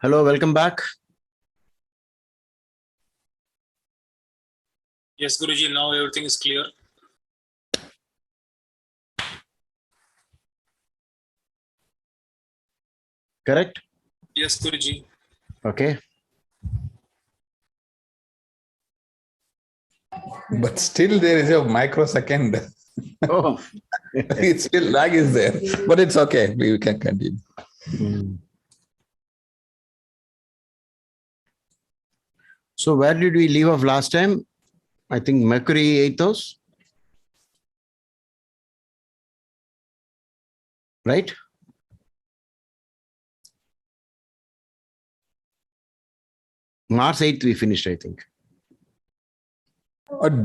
Hello, welcome back. Yes, Guruji, now everything is clear. Correct? Yes, Guruji. Okay. But still there is a microsecond. Oh. It's still lag is there, but it's okay. We can continue. So where did we leave off last time? I think Mercury 8th house. Right? Mars 8th we finished, I think.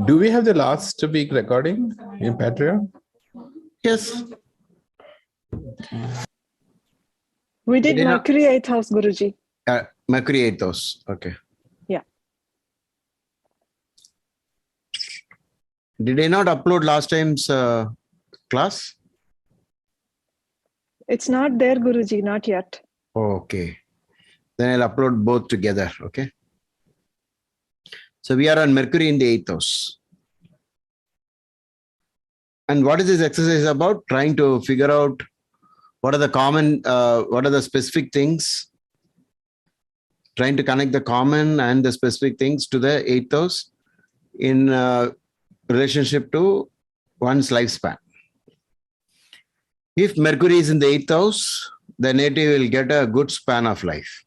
Do we have the last week recording in Patreon? Yes. We did Did not- Mercury 8th house, Guruji. Mercury 8th house. Okay. Yeah. Did I not upload last time's class? It's not there, Guruji, not yet. Okay. Then I'll upload both together. Okay. So we are on Mercury in the 8th house. And what is this exercise about? Trying to figure out what are the specific things, trying to connect the common and the specific things to the 8th house in relationship to one's lifespan. If Mercury is in the 8th house, the native will get a good span of life.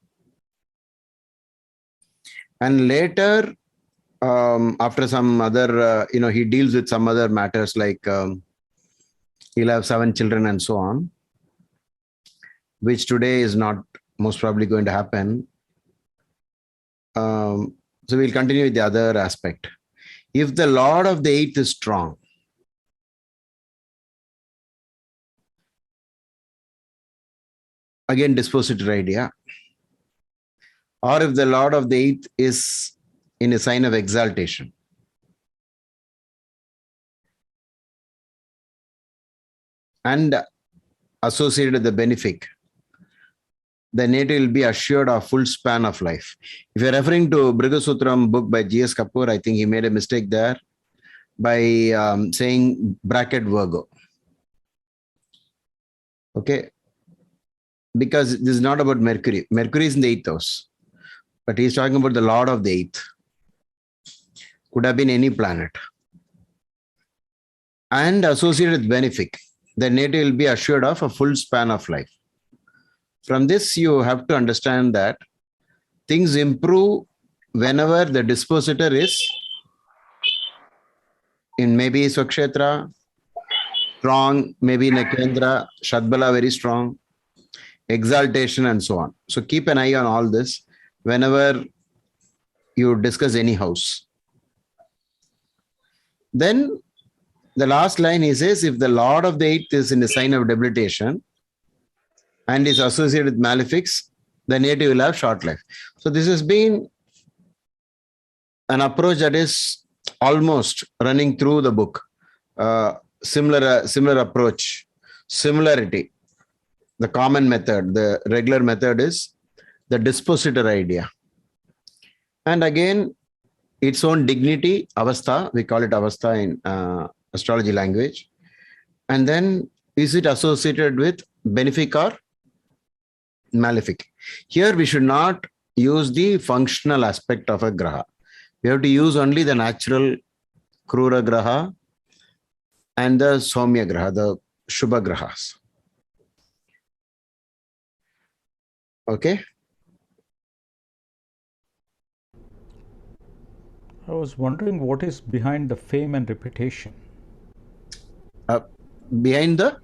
And later, after some other, he deals with some other matters like he'll have 7 children and so on, which today is not most probably going to happen. So we'll continue with the other aspect. If the Lord of the 8th is strong, again, dispositor idea, or if the Lord of the 8th is in a sign of exaltation, and associated with the benefic, the native will be assured of full span of life. If you're referring to Brigasutram book by G.S. Kapoor, I think he made a mistake there by saying bracket Virgo. Okay. Because this is not about Mercury. Mercury is in the 8th house, but he's talking about the Lord of the 8th. Could have been any planet. And associated with benefic, the native will be assured of a full span of life. From this, you have to understand that things improve whenever the dispositor is in maybe Swakshetra, strong, maybe in a Kendra, Shadbala very strong, exaltation and so on. So keep an eye on all this whenever you discuss any house. Then the last line he says, if the Lord of the 8th is in a sign of debilitation and is associated with malefics, the native will have short life. So this has been an approach that is almost running through the book. Similar approach, similarity. The common method, the regular method is the dispositor idea. And again, its own dignity, avastha, we call it avastha in astrology language. And then is it associated with benefic or malefic? Here we should not use the functional aspect of a graha. We have to use only the natural krura graha and the Somya graha, the Shubha grahas. Okay. I was wondering what is behind the fame and reputation. Behind the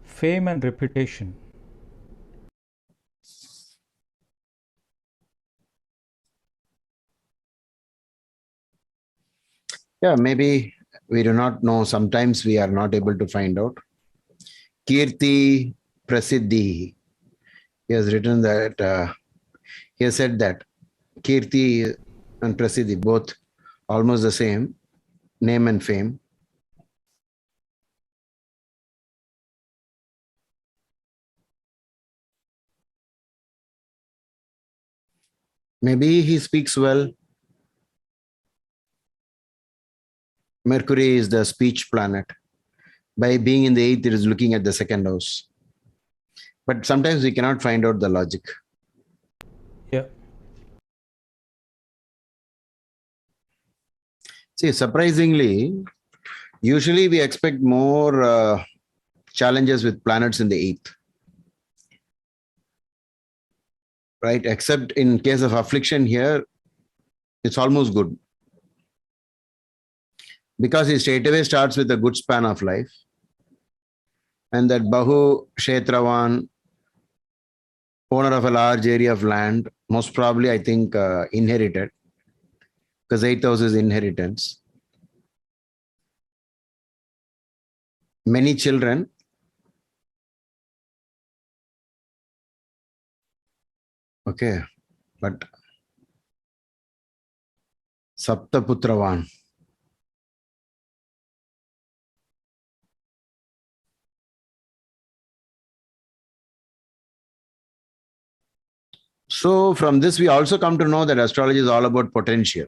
Fame and reputation. Yeah, maybe we do not know. Sometimes we are not able to find out. Kirti Prasiddhi. He has written that, he has said that Kirti and Prasiddhi, both almost the same, name and fame. Maybe he speaks well. Mercury is the speech planet. By being in the eighth, it is looking at the second house. But sometimes we cannot find out the logic. Yeah. See, surprisingly, usually we expect more challenges with planets in the eighth. Right? Except in case of affliction here, it's almost good. Because he straight away starts with a good span of life. And that Bahu Kshetravan, owner of a large area of land, most probably, I think, inherited. Because 8th house is inheritance. Many children. Okay, but Saptaputravan. So from this, we also come to know that astrology is all about potential.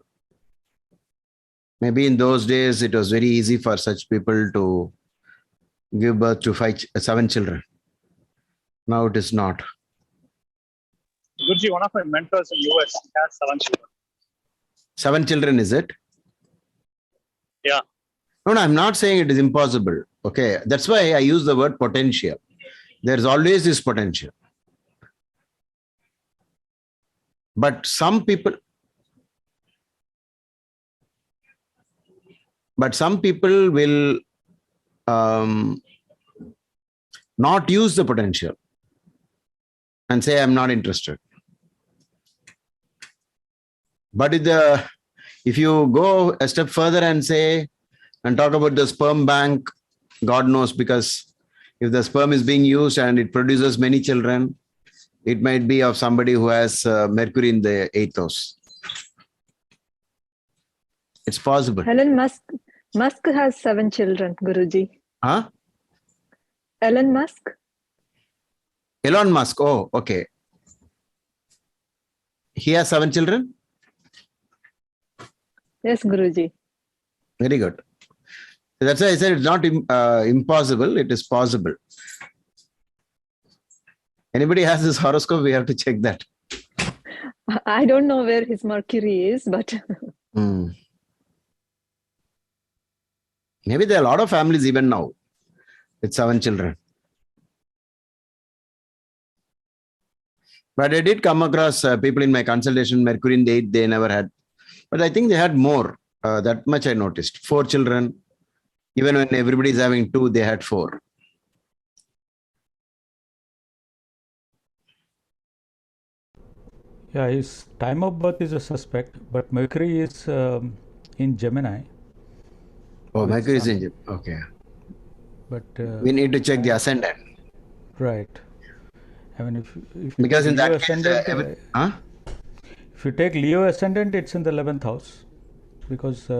Maybe in those days, it was very easy for such people to give birth to 7 children. Now it is not. Guruji, one of my mentors in US has 7 children. 7 children, is it? Yeah. No, I'm not saying it is impossible. Okay, that's why I use the word potential. There's always this potential. But some people will not use the potential and say, I'm not interested. But if you go a step further and say, and talk about the sperm bank, God knows, because if the sperm is being used and it produces many children, it might be of somebody who has Mercury in the 8th house. It's possible. Elon Musk has 7 children, Guruji. Huh? Elon Musk? Elon Musk. Oh, okay. He has 7 children? Yes, Guruji. Very good. That's why I said it's not impossible. It is possible. Anybody has this horoscope, we have to check that. I don't know where his Mercury is, but Maybe there are a lot of families even now with 7 children. But I did come across people in my consultation, Mercury in the 8th, they never had. But I think they had more. That much I noticed. 4 children. Even when everybody is having 2, they had 4. Yeah, his time of birth is a suspect, but Mercury is in Gemini. Oh, Mercury is in Gemini. Okay. But we need to check the ascendant. Right. I mean, if because in Leo that case, if you take Leo ascendant, it's in the 11th house, because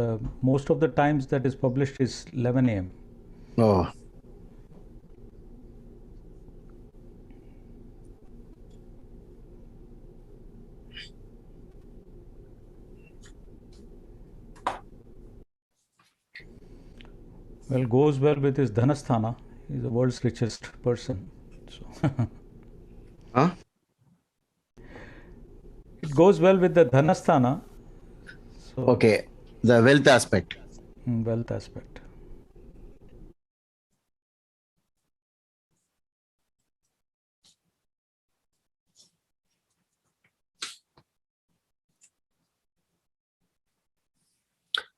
most of the times that is published is 11 a.m. Oh. Well, goes well with his Dhanasthana. He's the world's richest person. So Huh? It goes well with the Dhanasthana. So, okay, the wealth aspect. Wealth aspect.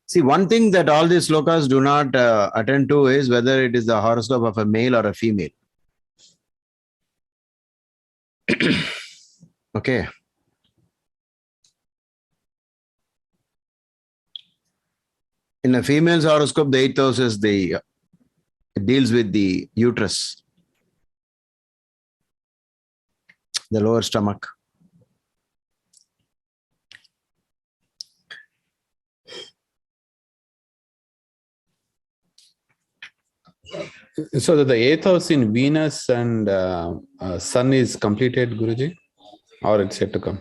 See, one thing that all these slokas do not attend to is whether it is the horoscope of a male or a female. Okay. In a female's horoscope, the 8th house is it deals with the uterus, the lower stomach. So that the 8th house in Venus and Sun is completed, Guruji, or it's yet to come?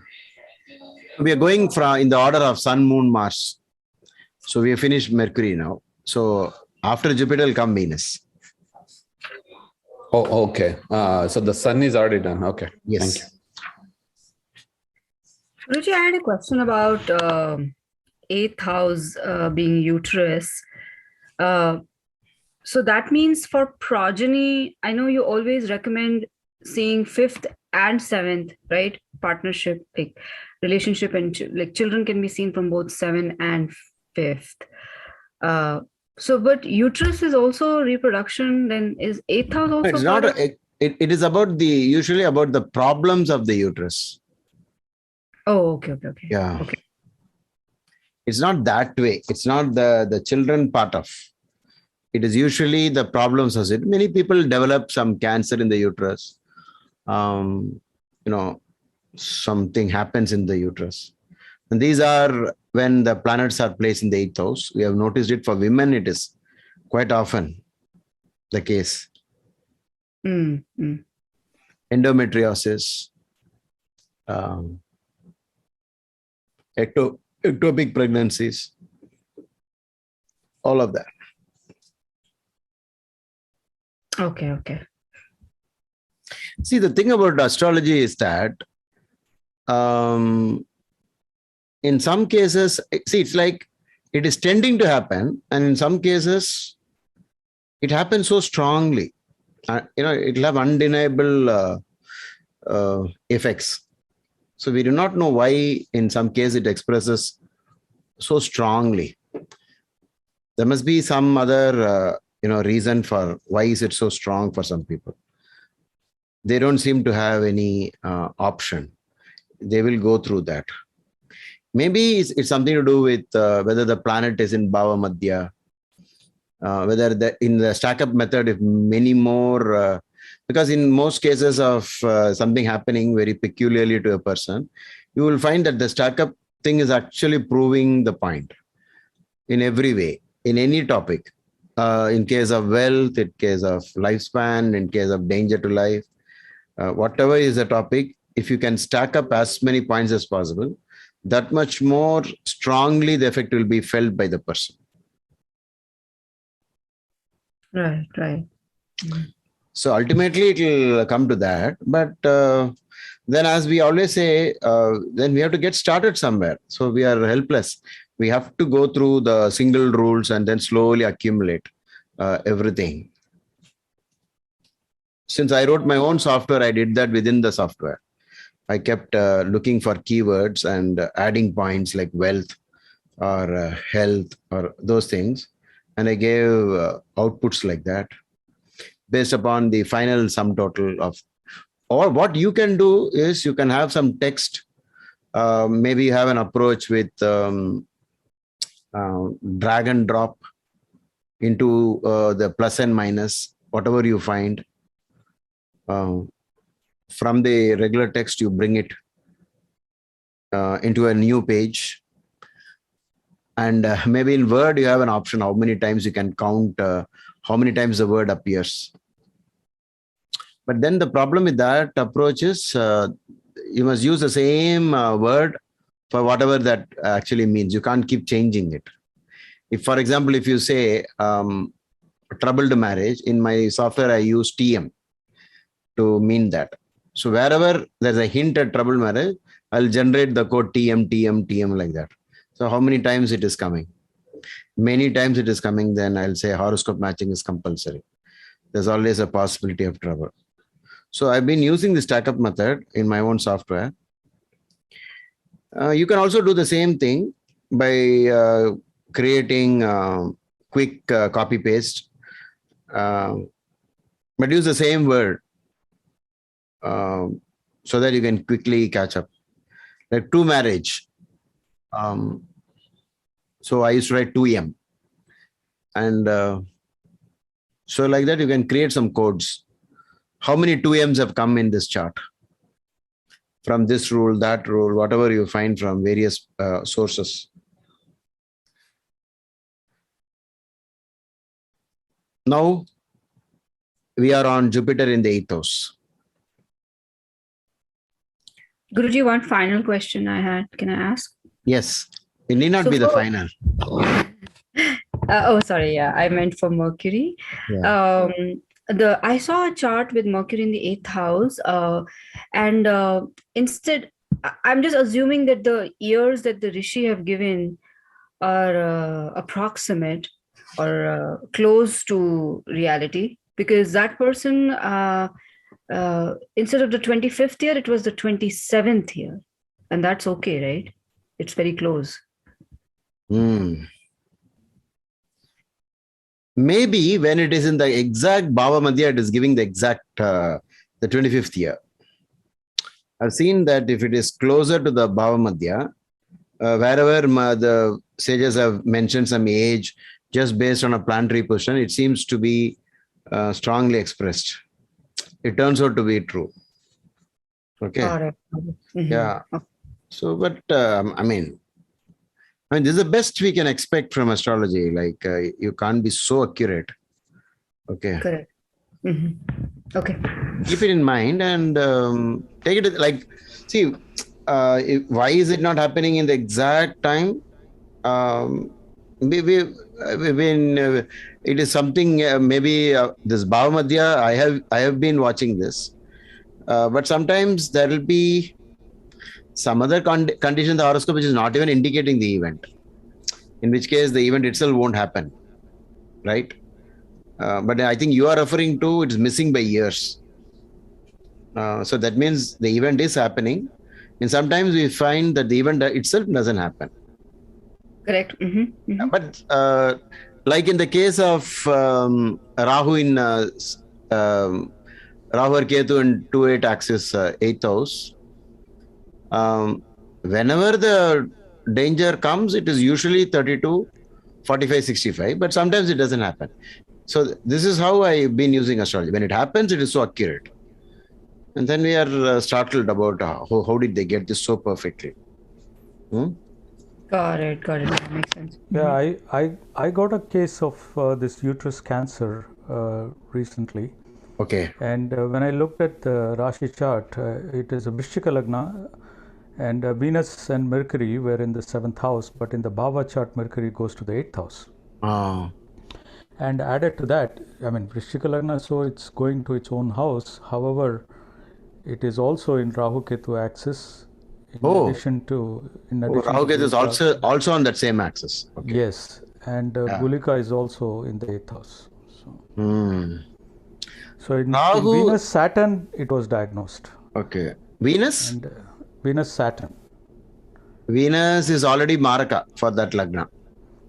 We are going from in the order of Sun, Moon, Mars. So we have finished Mercury now. So after Jupiter will come Venus. Oh, okay. So the sun is already done. Okay. Yes. Thank you. Guruji, I had a question about eighth house being uterus. So that means for progeny, I know you always recommend seeing fifth and seventh, right? Partnership, like relationship, and like children can be seen from both seven and fifth. So, but uterus is also reproduction. Then is eighth house also? It's not. It is about usually about the problems of the uterus. Oh, okay. Yeah. Okay. It's not that way. It's not the children part of. It is usually the problems of it. Many people develop some cancer in the uterus. Something happens in the uterus. And these are when the planets are placed in the eighth house. We have noticed it for women. It is quite often the case. Endometriosis, ectopic pregnancies, all of that. Okay. See, the thing about astrology is that in some cases, it's like it is tending to happen, and in some cases, it happens so strongly. It'll have undeniable effects. So we do not know why in some case it expresses so strongly. There must be some other reason for why is it so strong for some people. They don't seem to have any option. They will go through that. Maybe it's something to do with whether the planet is in Bhava Madhya, whether in the stack-up method, if many more, because in most cases of something happening very peculiarly to a person, you will find that the stack-up thing is actually proving the point in every way, in any topic. In case of wealth, in case of lifespan, in case of danger to life, whatever is the topic, if you can stack up as many points as possible, that much more strongly the effect will be felt by the person. Right. So ultimately it will come to that. But then, as we always say, then we have to get started somewhere. So we are helpless. We have to go through the single rules and then slowly accumulate everything. Since I wrote my own software, I did that within the software. I kept looking for keywords and adding points like wealth or health or those things. And I gave outputs like that based upon the final sum total of, or what you can do is you can have some text. Maybe you have an approach with drag and drop into the plus and minus, whatever you find. From the regular text, you bring it into a new page. And maybe in Word, you have an option how many times you can count, how many times the word appears. But then the problem with that approach is you must use the same word for whatever that actually means. You can't keep changing it. If, for example, if you say troubled marriage, in my software, I use TM to mean that. So wherever there's a hint at troubled marriage, I'll generate the code TM like that. So how many times it is coming? Many times it is coming, then I'll say horoscope matching is compulsory. There's always a possibility of trouble. So I've been using the stack-up method in my own software. You can also do the same thing by creating quick copy-paste, but use the same word so that you can quickly catch up. Like to marriage. So I used to write 2M. And so like that, you can create some codes. How many 2Ms have come in this chart? From this rule, that rule, whatever you find from various sources. Now, we are on Jupiter in the 8th house. Guruji, one final question I had. Can I ask? Yes, it need not So be the for- final. Oh, sorry. Yeah, I meant for Mercury. Yeah. I saw a chart with Mercury in the eighth house, and instead, I'm just assuming that the years that the Rishi have given are approximate or close to reality, because that person, instead of the 25th year, it was the 27th year, and that's okay, right? It's very close. Hmm. Maybe when it is in the exact Bhava Madhya, it is giving the exact the 25th year. I've seen that if it is closer to the Bhava Madhya, wherever the sages have mentioned some age just based on a planetary position, it seems to be strongly expressed. It turns out to be true. Okay. Got it. Mhm. Yeah. So, but I mean, this is the best we can expect from astrology. Like you can't be so accurate. Okay. Correct. Mhm. Okay. Keep it in mind and take it like, see, why is it not happening in the exact time? When it is something maybe this Bhava Madhya, I have been watching this, but sometimes there will be some other condition in the horoscope which is not even indicating the event, in which case the event itself won't happen, right? But I think you are referring to it's missing by years. So that means the event is happening, and sometimes we find that the event itself doesn't happen. Correct. But like in the case of Rahu in Rahu or Ketu in 2-8 axis, 8th house, whenever the danger comes, it is usually 32, 45, 65, but sometimes it doesn't happen. So this is how I've been using astrology. When it happens, it is so accurate. And then we are startled about how did they get this so perfectly. Got it. That makes sense. Yeah, I got a case of this uterus cancer recently. Okay. And when I looked at the Rashi chart, it is a Vrishchika Lagna, and Venus and Mercury were in the 7th house, but in the Bhava chart, Mercury goes to the 8th house. Oh. And added to that, I mean, Vrishchika Lagna, so it's going to its own house. However, it is also in Rahu Ketu axis. In addition to Rahu Ketu is also on that same axis. Okay. Yes, and Gulika is also in the 8th house. So in Venus Saturn, it was diagnosed. Okay. Venus? And Venus Saturn. Venus is already Maraka for that Lagna.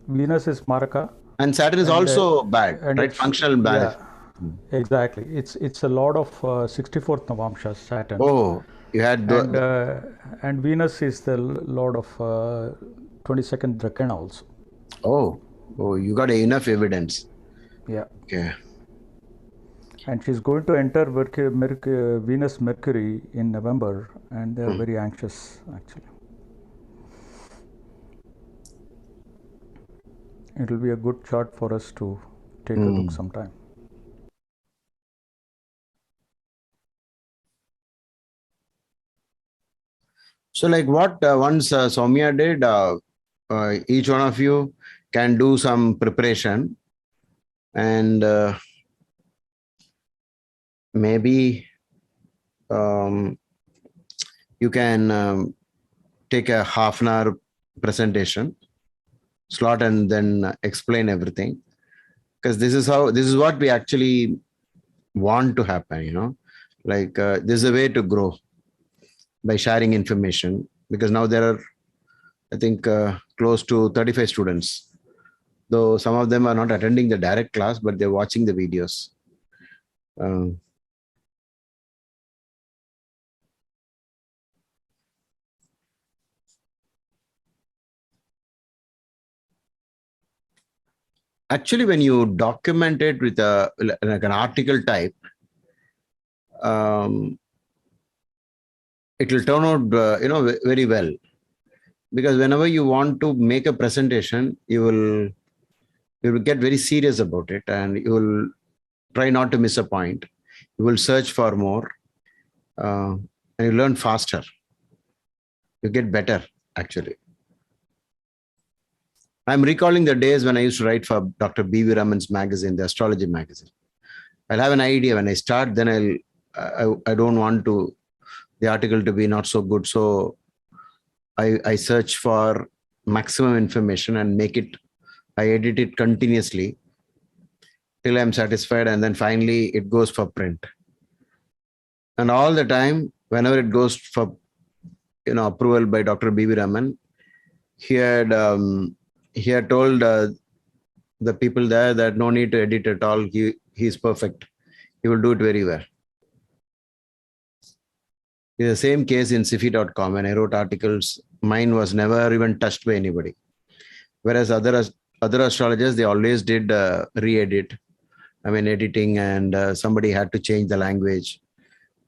Venus is Maraka. And Saturn is also bad, right? Functional bad. Yeah, exactly. It's a lot of 64th Navamsha, Saturn. Oh, you had and Venus is the lord of 22nd Drakena also. Oh, you got enough evidence. Yeah. Okay. And she's going to enter Venus Mercury in November, and they're very anxious actually. It will be a good chart for us to take a look sometime. So like what once Soumya did, each one of you can do some preparation and maybe you can take a half an hour presentation slot and then explain everything, because this is what we actually want to happen, like this is a way to grow by sharing information, because now there are, I think, close to 35 students, though some of them are not attending the direct class, but they're watching the videos. Actually, when you document it with like an article type, it will turn out, very well. Because whenever you want to make a presentation, you will get very serious about it, and you will try not to miss a point. You will search for more, and you learn faster. You get better, actually. I'm recalling the days when I used to write for Dr. B.V. Raman's magazine, the astrology magazine. I'll have an idea when I start, then I don't want the article to be not so good. So I search for maximum information and I edit it continuously till I'm satisfied. And then finally it goes for print. And all the time, whenever it goes for, approval by Dr. B.V. Raman, he had told the people there that no need to edit at all. He's perfect. He will do it very well. It's the same case in Sifi.com. When I wrote articles, mine was never even touched by anybody. Whereas other astrologers, they always did re-edit. Editing, and somebody had to change the language.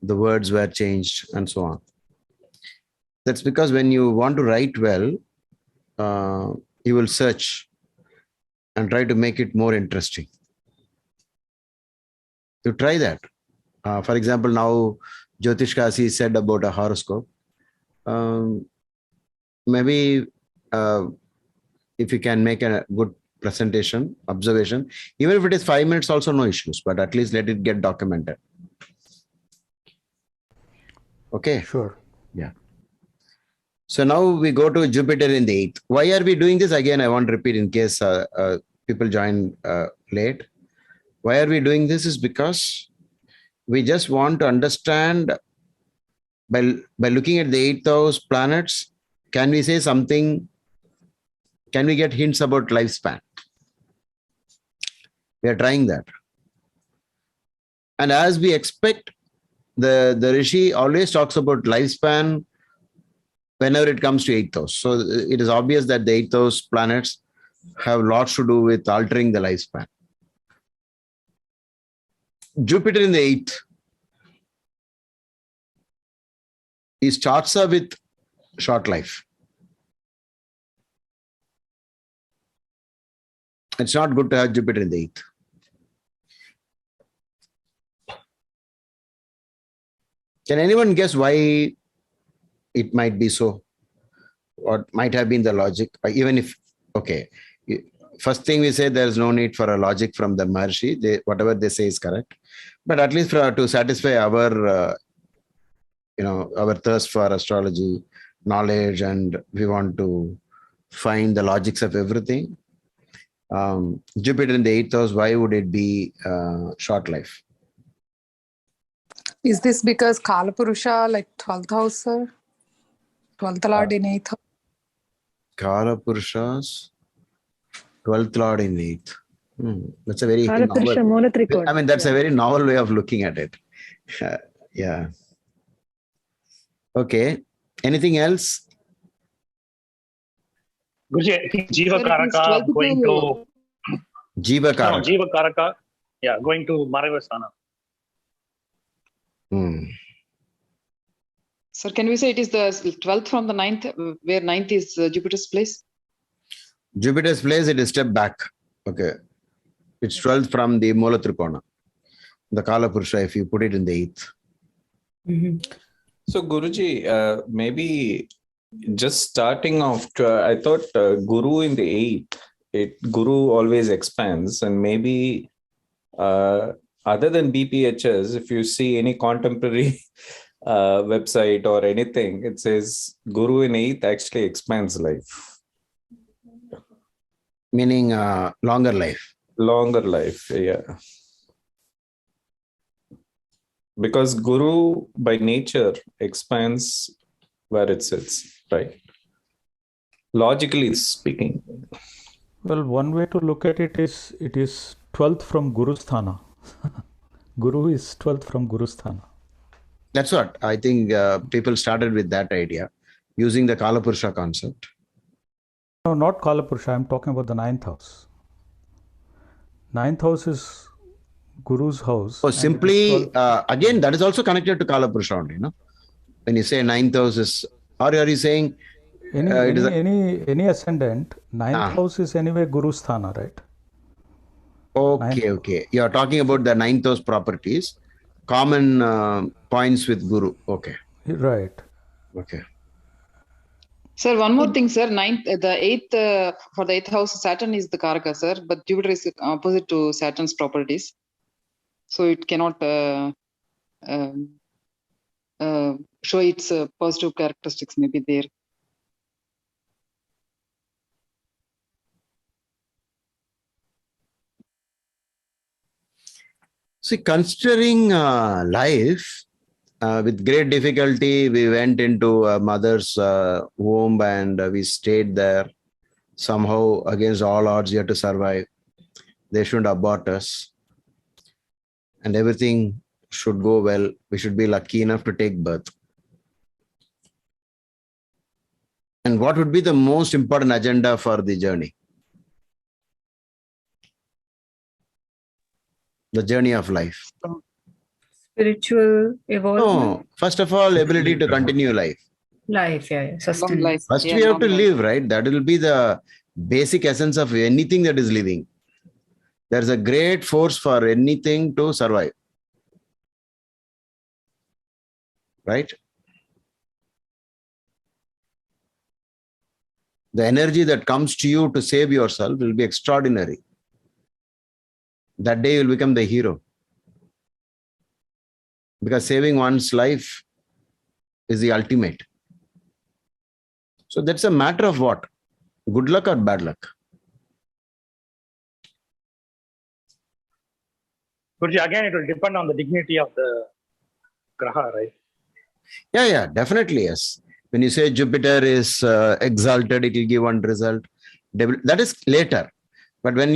The words were changed and so on. That's because when you want to write well, you will search and try to make it more interesting. You try that. For example, now Jyotish Kasi said about a horoscope. Maybe if you can make a good presentation, observation, even if it is 5 minutes, also no issues, but at least let it get documented. Okay. Sure. Yeah. So now we go to Jupiter in the 8th. Why are we doing this? Again, I want to repeat in case people join late. Why are we doing this is because we just want to understand by looking at the 8th house planets, can we say something? Can we get hints about lifespan? We are trying that. And as we expect, the Rishi always talks about lifespan whenever it comes to 8th house. So it is obvious that the 8th house planets have lots to do with altering the lifespan. Jupiter in the 8th, he starts off with short life. It's not good to have Jupiter in the 8th. Can anyone guess why it might be so? What might have been the logic? Even if, okay, first thing we say, there's no need for a logic from the Maharshi. Whatever they say is correct. But at least to satisfy our, our thirst for astrology, knowledge, and we want to find the logics of everything. Jupiter in the 8th house, why would it be short life? Is this because Kalapurusha, like 12th house, sir? 12th Lord in 8th house? Kalapurusha's 12th Lord in 8th. That's a very Kalapurusha novel, Monatrikon. that's a very novel way of looking at it. Yeah. Okay. Anything else? Guruji, I think Jiva Karaka going to Jiva Karaka. No, Jiva Karaka, yeah, going to Maravasthana. Sir, can we say it is the 12th from the 9th, where 9th is Jupiter's place? Jupiter's place, it is step back. Okay. It's 12th from the Mola Trikona. The Kalapurusha, if you put it in the 8th. So Guruji, maybe just starting off, I thought Guru in the 8th, Guru always expands, and maybe other than BPHS, if you see any contemporary website or anything, it says Guru in 8th actually expands life. Meaning longer life. Longer life, yeah. Because Guru by nature expands where it sits, right? Logically speaking. Well, one way to look at it is 12th from Gurusthana. Guru is 12th from Gurusthana. That's what I think people started with that idea, using the Kalapurusha concept. No, not Kalapurusha. I'm talking about the 9th house. 9th house is Guru's house. Oh, simply, again, that is also connected to Kalapurusha only, no? When you say 9th house is, or are you saying any ascendant, 9th house is anyway Guru's Sthana, right? Okay. You are talking about the 9th house properties, common points with Guru. Okay. Right. Okay. Sir, one more thing, sir. The eighth for the eighth house, Saturn is the Karaka, sir, but Jupiter is opposite to Saturn's properties, so it cannot um, show its positive characteristics. Maybe there. See, considering life, with great difficulty, we went into a mother's womb and we stayed there. Somehow, against all odds, you have to survive. They shouldn't abort us. And everything should go well. We should be lucky enough to take birth. And what would be the most important agenda for the journey? The journey of life. Spiritual evolvement. No, first of all, ability to continue life. Life, yeah, Long sustenance. life. First, Yeah, we have long to life. live, right? That will be the basic essence of anything that is living. There's a great force for anything to survive. Right? The energy that comes to you to save yourself will be extraordinary. That day you will become the hero. Because saving one's life is the ultimate. So that's a matter of what? Good luck or bad luck? Guruji, again, it will depend on the dignity of the graha, right? Yeah, definitely yes. When you say Jupiter is exalted, it will give one result. That is later. But I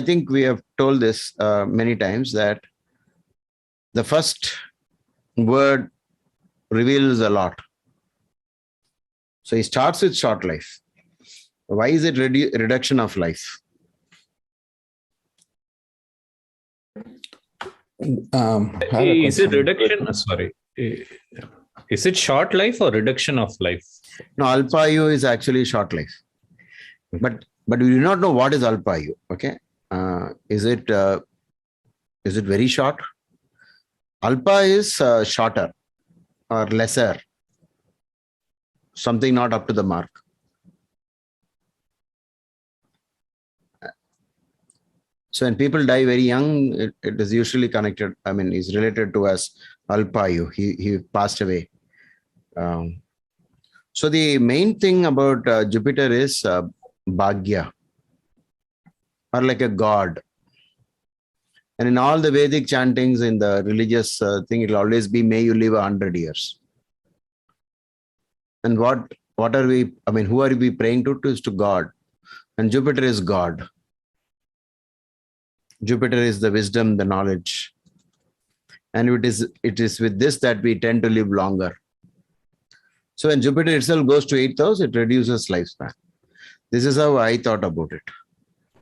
think we have told this many times that the first word reveals a lot. So he starts with short life. Why is it reduction of life? Is it reduction? Sorry. Is it short life or reduction of life? No, Alpayu is actually short life. But we do not know what is Alpayu. Okay. Is it very short? Alpa is shorter or lesser. Something not up to the mark. So when people die very young, it is usually connected. I mean, is related to as Alpayu. He passed away. So the main thing about Jupiter is Bhagya, or like a god. And in all the Vedic chantings, in the religious thing, it will always be, may you live 100 years. And what are we, I mean, who are we praying to? Is to God. And Jupiter is God. Jupiter is the wisdom, the knowledge. And it is with this that we tend to live longer. So when Jupiter itself goes to 8th house, it reduces lifespan. This is how I thought about it.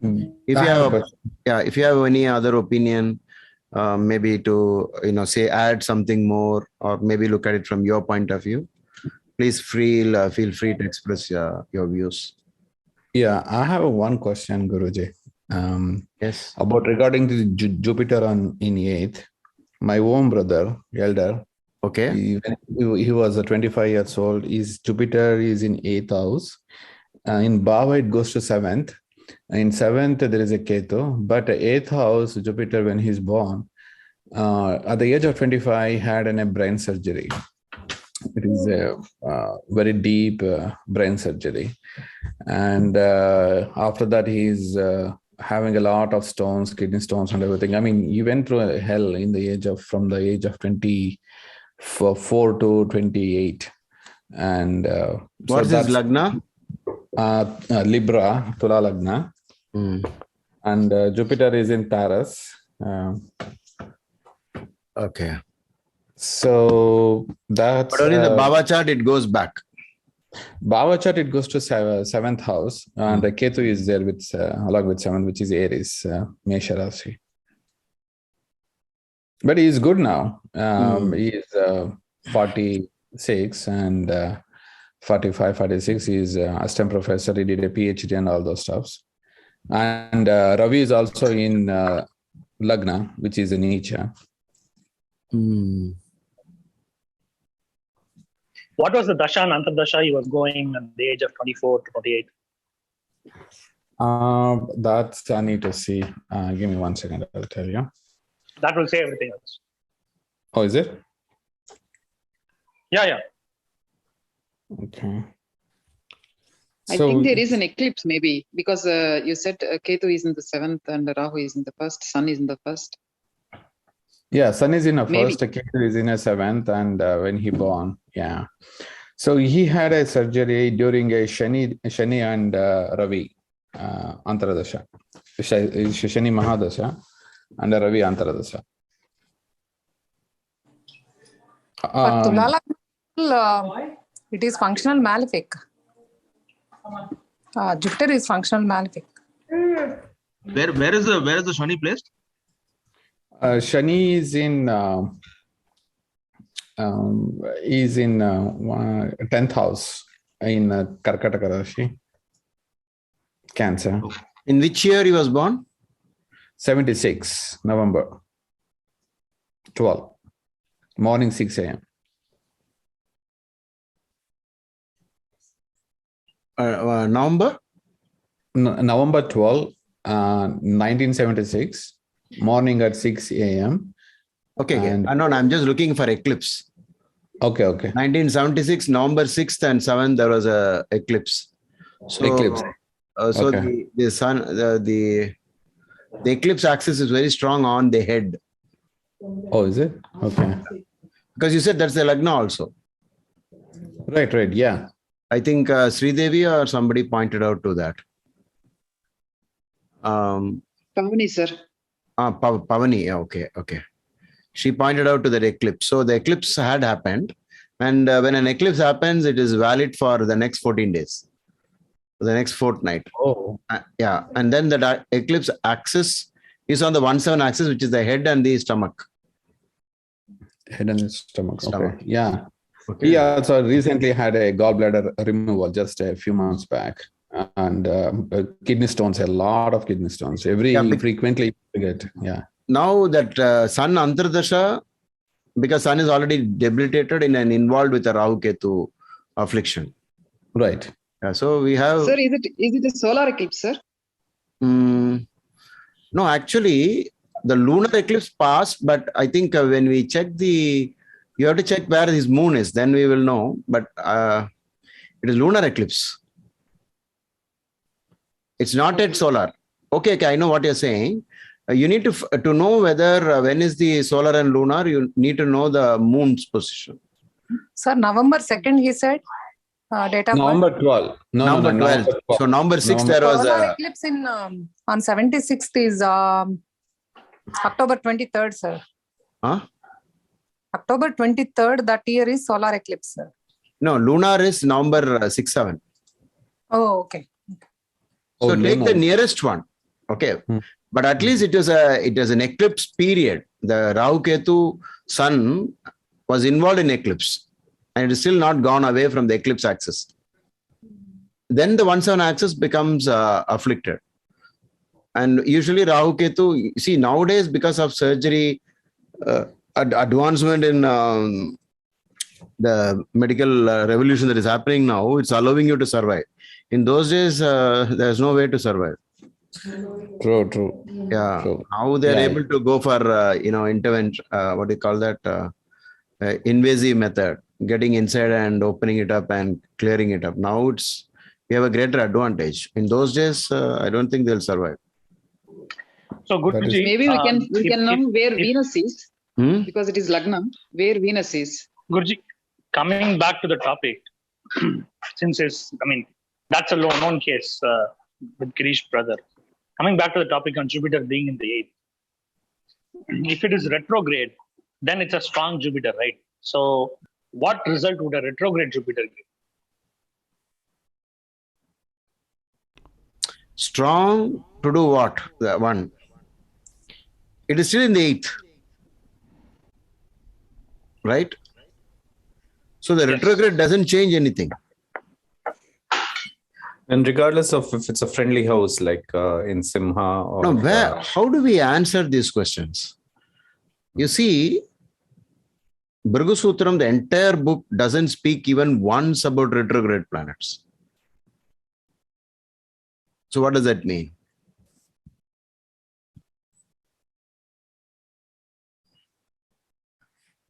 If you have any other opinion, maybe to say add something more, or maybe look at it from your point of view, please feel free to express your views. Yeah, I have one question, Guruji. Yes. About regarding the Jupiter in 8th. My own brother, elder. Okay. He was 25 years old. Jupiter is in 8th house. In Bhava, it goes to 7th. In 7th, there is a Ketu. But 8th house, Jupiter, when he's born, at the age of 25, he had a brain surgery. It is a very deep brain surgery. And after that, he's having a lot of stones, kidney stones and everything. I mean, he went through hell from the age of 24 to 28. And what's his lagna? Libra, Tula Lagna. And Jupiter is in Taurus. Okay. So that's... But only in the Bhava chart, it goes back. Bhava chart, it goes to 7th house. And the Ketu is there with along with 7th, which is Aries, Mesha Rashi. But he is good now. He is 46 and 45, 46. He is assistant professor. He did a PhD and all those stuffs. And Ravi is also in Lagna, which is in Nicha. What was the dasha and antardasha he was going at the age of 24 to 28? That's I need to see. Give me 1 second. I'll tell you. That will say everything else. Oh, is it? Yeah. Okay. I think there is an eclipse maybe because you said Ketu is in the 7th and Rahu is in the 1st, Sun is in the 1st. Yeah, Sun is in a Maybe. 1st, Ketu is in a 7th, and when he born, yeah. So he had a surgery during a Shani and Ravi Antaradasha. Shani Mahadasha and Ravi Antaradasha. For Tulala, it is functional malefic. Jupiter is functional malefic. Where is the Shani placed? Shani is in 10th house in Karkataka Rashi. Cancer. In which year he was born? 76 November 12 morning 6 a.m. November? November 12, 1976, morning at 6 a.m. Okay. And- No, I'm just looking for eclipse. Okay. 1976, November 6th and 7th, there was a eclipse. So, Eclipse. So Okay. the sun, the eclipse axis is very strong on the head. Oh, is it? Okay. Because you said that's the Lagna also. Right. Yeah. I think Sridevi or somebody pointed out to that. Pavani, sir. Pavani, yeah, okay. She pointed out to that eclipse. So the eclipse had happened. And when an eclipse happens, it is valid for the next 14 days, the next fortnight. Oh. Yeah. And then the eclipse axis is on the 1-7 axis, which is the head and the stomach. Head and stomach. Stomach. Okay. Yeah. Okay. He also recently had a gallbladder removal just a few months back, and kidney stones. A lot of kidney stones. Frequently you get. Yeah. Now that Sun Antardasha, because Sun is already debilitated and involved with a Rahu Ketu affliction. Right. Yeah, so we have. Sir, is it a solar eclipse, sir? No, actually, the lunar eclipse passed, but I think when we check you have to check where his moon is, then we will know. But it is lunar eclipse. It's not yet solar. Okay, I know what you're saying. You need to know whether when is the solar and lunar, you need to know the moon's position. Sir, November 2nd, he said. Date of November birth. 12. No, November 12th. November 12. So November 6th, there was Solar a. eclipse in on 76th is October 23rd, sir. Huh? October 23rd, that year is solar eclipse, sir. No, lunar is November 6-7. Oh, okay. So Oh, take lunar. the nearest one. Okay. But at least it was an eclipse period. The Rahu Ketu sun was involved in eclipse and it is still not gone away from the eclipse axis. Then the 1-7 axis becomes afflicted. And usually Rahu Ketu, see nowadays because of surgery, advancement in the medical revolution that is happening now, it's allowing you to survive. In those days, there's no way to survive. True. Yeah. True. Now they're able to go for, intervention, what do you call that? Invasive method, getting inside and opening it up and clearing it up. Now we have a greater advantage. In those days, I don't think they'll survive. So Guruji, Maybe we can know where Venus is because it is Lagna, where Venus is. Guruji, coming back to the topic, since that's a known case with Girish brother. Coming back to the topic on Jupiter being in the 8th. If it is retrograde, then it's a strong Jupiter, right? So what result would a retrograde Jupiter give? Strong to do what? The one. It is still in the 8th. Right? So the retrograde doesn't change anything. And regardless of if it's a friendly house like in Simha or No, how do we answer these questions? You see, Bhrigu Sutram, the entire book doesn't speak even once about retrograde planets. So what does that mean?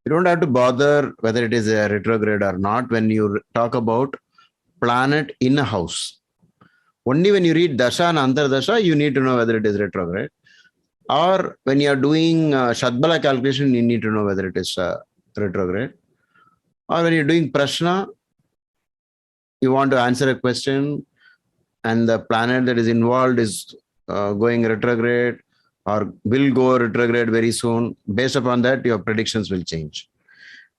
You don't have to bother whether it is a retrograde or not when you talk about planet in a house. Only when you read Dasha and Antardasha, you need to know whether it is retrograde. Or when you are doing Shadbala calculation, you need to know whether it is retrograde. Or when you're doing Prashna, you want to answer a question and the planet that is involved is going retrograde or will go retrograde very soon. Based upon that, your predictions will change.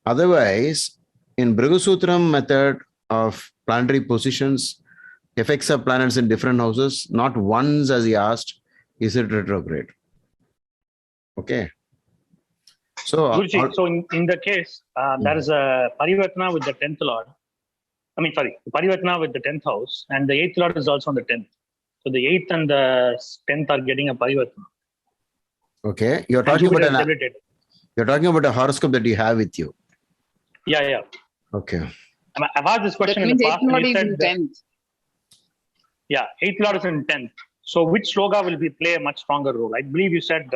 Otherwise, in Bhrigu Sutram method of planetary positions, effects of planets in different houses, not once as he asked, is it retrograde? Okay. So, Guruji, so in the case, there is a Parivartana with the 10th Lord. Parivartana with the 10th house, and the 8th Lord is also on the 10th. So the 8th and the 10th are getting a Parivartana. Okay. You're talking about a horoscope that you have with you. Yeah. Okay. I've asked this question in the past. Lord is in 10th. Yeah, 8th Lord is in 10th. So which sloka will play a much stronger role? I believe you said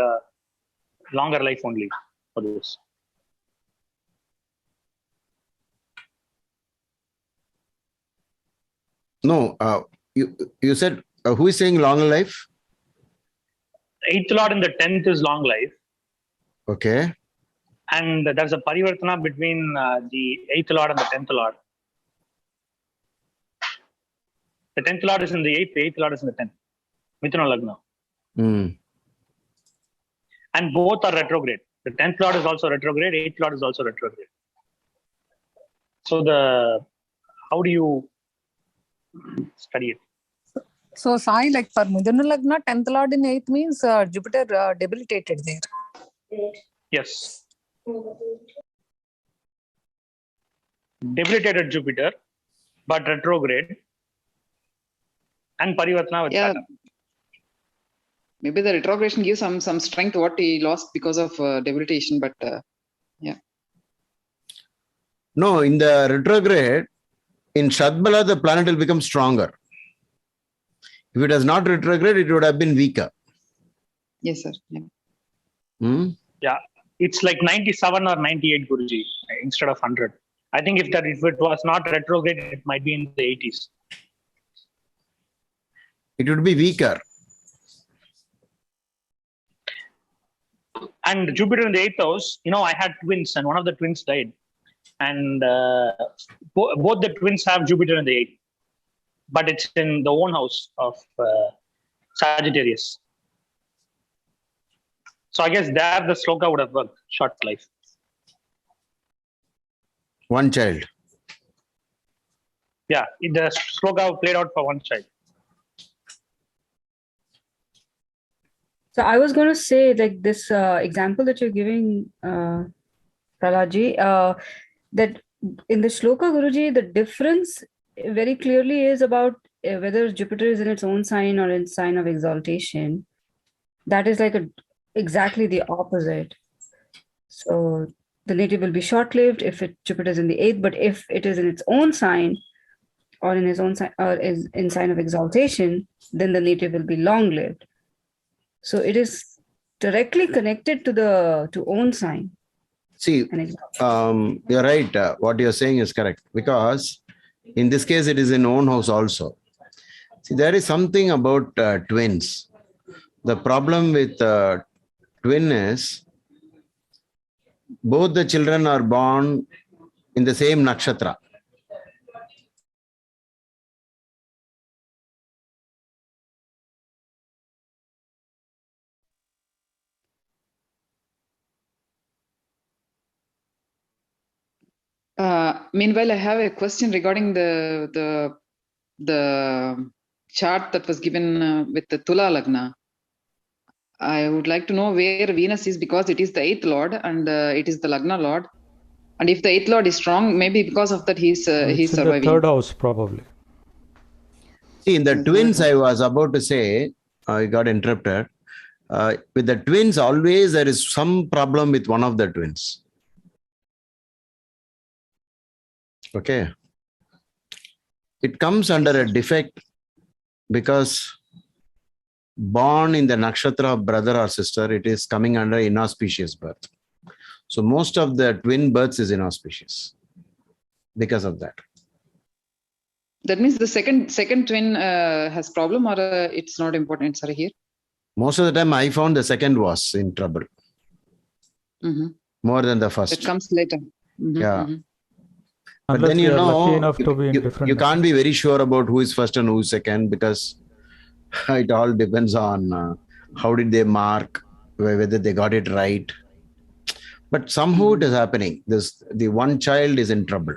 longer life only for this. No, you said who is saying longer life? 8th Lord in the 10th is long life. Okay. And there's a Parivartana between the 8th Lord and the 10th Lord. The 10th Lord is in the 8th, the 8th Lord is in the 10th. Mithuna Lagna. And both are retrograde. The 10th Lord is also retrograde, 8th Lord is also retrograde. So how do you study it? So Sai, like for Mithuna Lagna, 10th Lord in 8th means Jupiter debilitated there. Yes. Debilitated Jupiter, but retrograde. And Parivartana with Saturn. Maybe the retrogression gives some strength what he lost because of debilitation, but yeah. No, in the retrograde, in Shadbala, the planet will become stronger. If it has not retrograde, it would have been weaker. Yes, sir. Yeah. Yeah, it's like 97 or 98, Guruji, instead of 100. I think if it was not retrograde, it might be in the 80s. It would be weaker. And Jupiter in the 8th house, I had twins and one of the twins died. And both the twins have Jupiter in the 8th. But it's in the own house of Sagittarius. So I guess there the sloka would have worked, short life. One child. Yeah, the sloka played out for one child. So I was going to say, like this example that you're giving, Pralaji, that in the shloka, Guruji, the difference very clearly is about whether Jupiter is in its own sign or in sign of exaltation. That is like exactly the opposite. So the native will be short-lived if Jupiter is in the 8th, but if it is in its own sign or in his own sign or is in sign of exaltation, then the native will be long-lived. So it is directly connected to own sign. See, you're right. What you're saying is correct, because in this case, it is in own house also. See, there is something about twins. The problem with twin is both the children are born in the same nakshatra. Meanwhile, I have a question regarding the chart that was given with the Tula Lagna. I would like to know where Venus is, because it is the 8th Lord and it is the Lagna Lord. And if the 8th Lord is strong, maybe because of that he's surviving. The 3rd house, probably. See, in the twins, I was about to say, I got interrupted. With the twins, always there is some problem with one of the twins. Okay. It comes under a defect because born in the nakshatra of brother or sister, it is coming under inauspicious birth. So most of the twin births is inauspicious because of that. That means the second twin has problem, or it's not important, sir, here. Most of the time I found the second was in trouble. More than the first. It comes later. Yeah. But Unless then we are lucky enough to be in you different. can't be very sure about who is first and who is second, because it all depends on how did they mark, whether they got it right. But somehow it is happening. The one child is in trouble.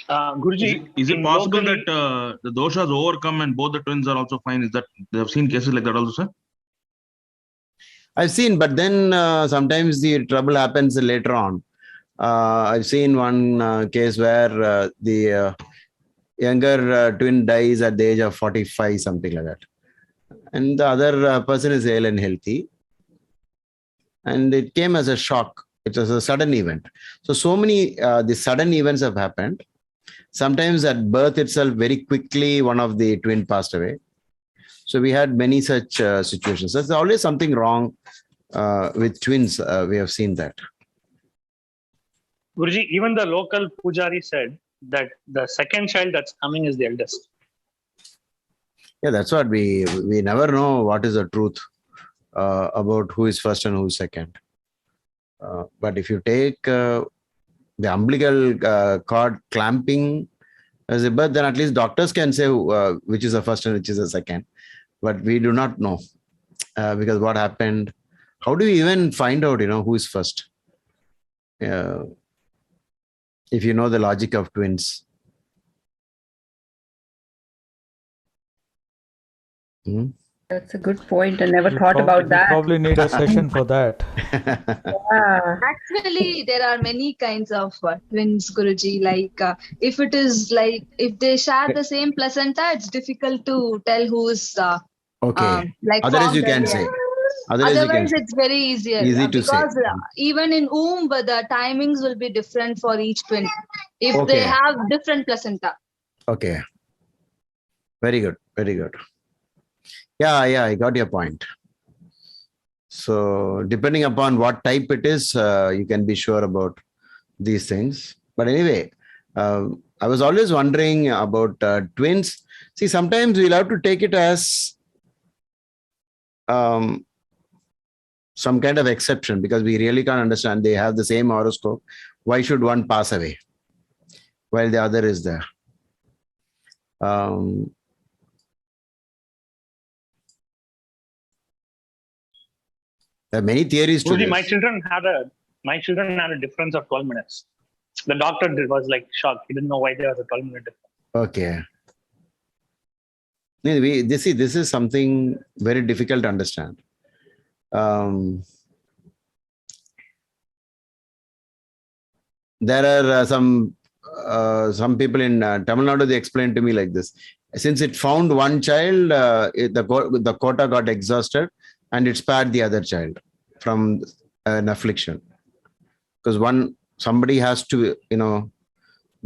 Guruji, Is it possible locally- that the doshas overcome and both the twins are also fine? Is that they have seen cases like that also, sir? I've seen, but then sometimes the trouble happens later on. I've seen one case where the younger twin dies at the age of 45, something like that. And the other person is ill and healthy. And it came as a shock. It was a sudden event. So many the sudden events have happened. Sometimes at birth itself, very quickly, one of the twin passed away. So we had many such situations. There's always something wrong with twins. We have seen that. Guruji, even the local pujari said that the second child that's coming is the eldest. Yeah, that's what we never know what is the truth about who is first and who is second. But if you take the umbilical cord clamping as a birth, then at least doctors can say which is the first and which is the second. But we do not know because what happened. How do we even find out, who is first? If you know the logic of twins. That's a good point. I never We thought about we that. probably need a session for that. Yeah. Actually, there are many kinds of twins, Guruji. Like, if it is like, if they share the same placenta, it's difficult to tell who's Okay. like Otherwise, formed you can earlier. say. Otherwise, It's very easier Easy to say. because even in womb, the timings will be different for each twin if Okay. they have different placenta. Okay. Very good. Very good. Yeah, I got your point. So depending upon what type it is, you can be sure about these things. But anyway, I was always wondering about twins. See, sometimes we'll have to take it as some kind of exception because we really can't understand. They have the same horoscope. Why should one pass away while the other is there? There are many theories to Guruji, this. my children had a difference of 12 minutes. The doctor was like shocked. He didn't know why there was a 12-minute difference. Okay. This is something very difficult to understand. There are some people in Tamil Nadu, they explained to me like this. Since it found one child, the quota got exhausted and it spared the other child from an affliction. Because somebody has to,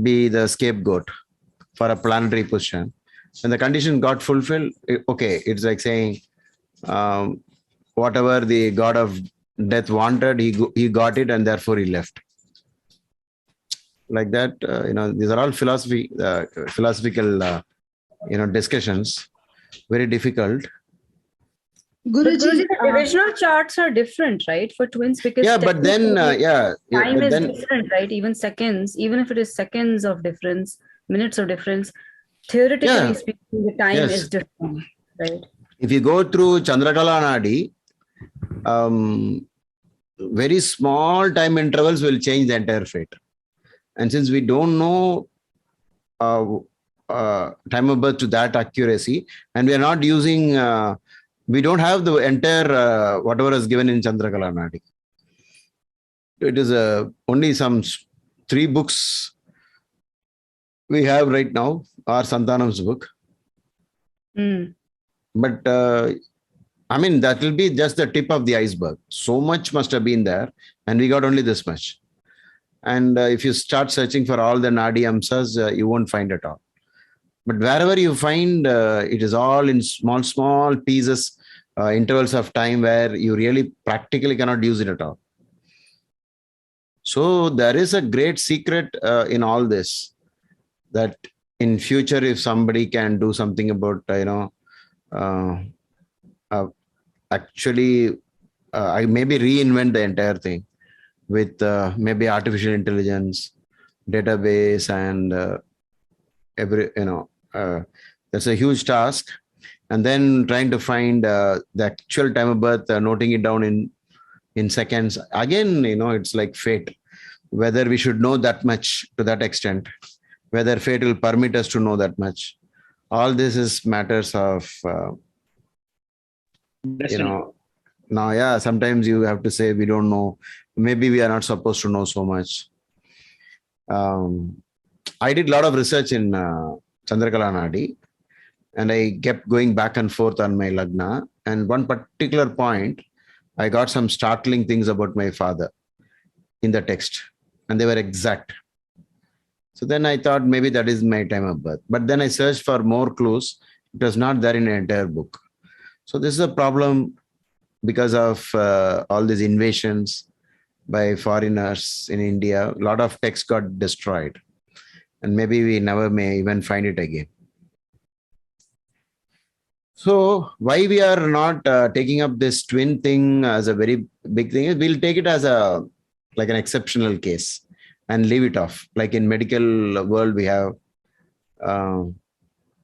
be the scapegoat for a planetary position. When the condition got fulfilled, okay, it's like saying, whatever the god of death wanted, he got it, and therefore he left. Like that, these are all philosophical, discussions. Very difficult. Guruji, the divisional charts are different, right, for twins? Because Yeah, but then, time but is then, different, right? Even seconds, even if it is seconds of difference, minutes of difference, theoretically speaking, the time is different, right? If you go through Chandrakala Nadi, very small time intervals will change the entire fate. And since we don't know time of birth to that accuracy, and we are not using, we don't have the entire whatever is given in Chandrakala Nadi. It is only some 3 books we have right now, or Santanam's book. But that will be just the tip of the iceberg. So much must have been there, and we got only this much. And if you start searching for all the Nadi Amsas, you won't find it all. But wherever you find, it is all in small pieces, intervals of time where you really practically cannot use it at all. So there is a great secret in all this, that in future, if somebody can do something about, actually, I maybe reinvent the entire thing with maybe artificial intelligence, database, and that's a huge task. And then trying to find the actual time of birth, noting it down in seconds. Again, it's like fate, whether we should know that much to that extent, whether fate will permit us to know that much. All this is matters of, now, yeah, sometimes you have to say, we don't know. Maybe we are not supposed to know so much. I did a lot of research in Chandrakala Nadi, and I kept going back and forth on my Lagna. And one particular point, I got some startling things about my father in the text, and they were exact. So then I thought maybe that is my time of birth. But then I searched for more clues. It was not there in the entire book. So this is a problem because of all these invasions by foreigners in India. A lot of text got destroyed, and maybe we never may even find it again. So why we are not taking up this twin thing as a very big thing is we'll take it as like an exceptional case and leave it off. Like in medical world, we have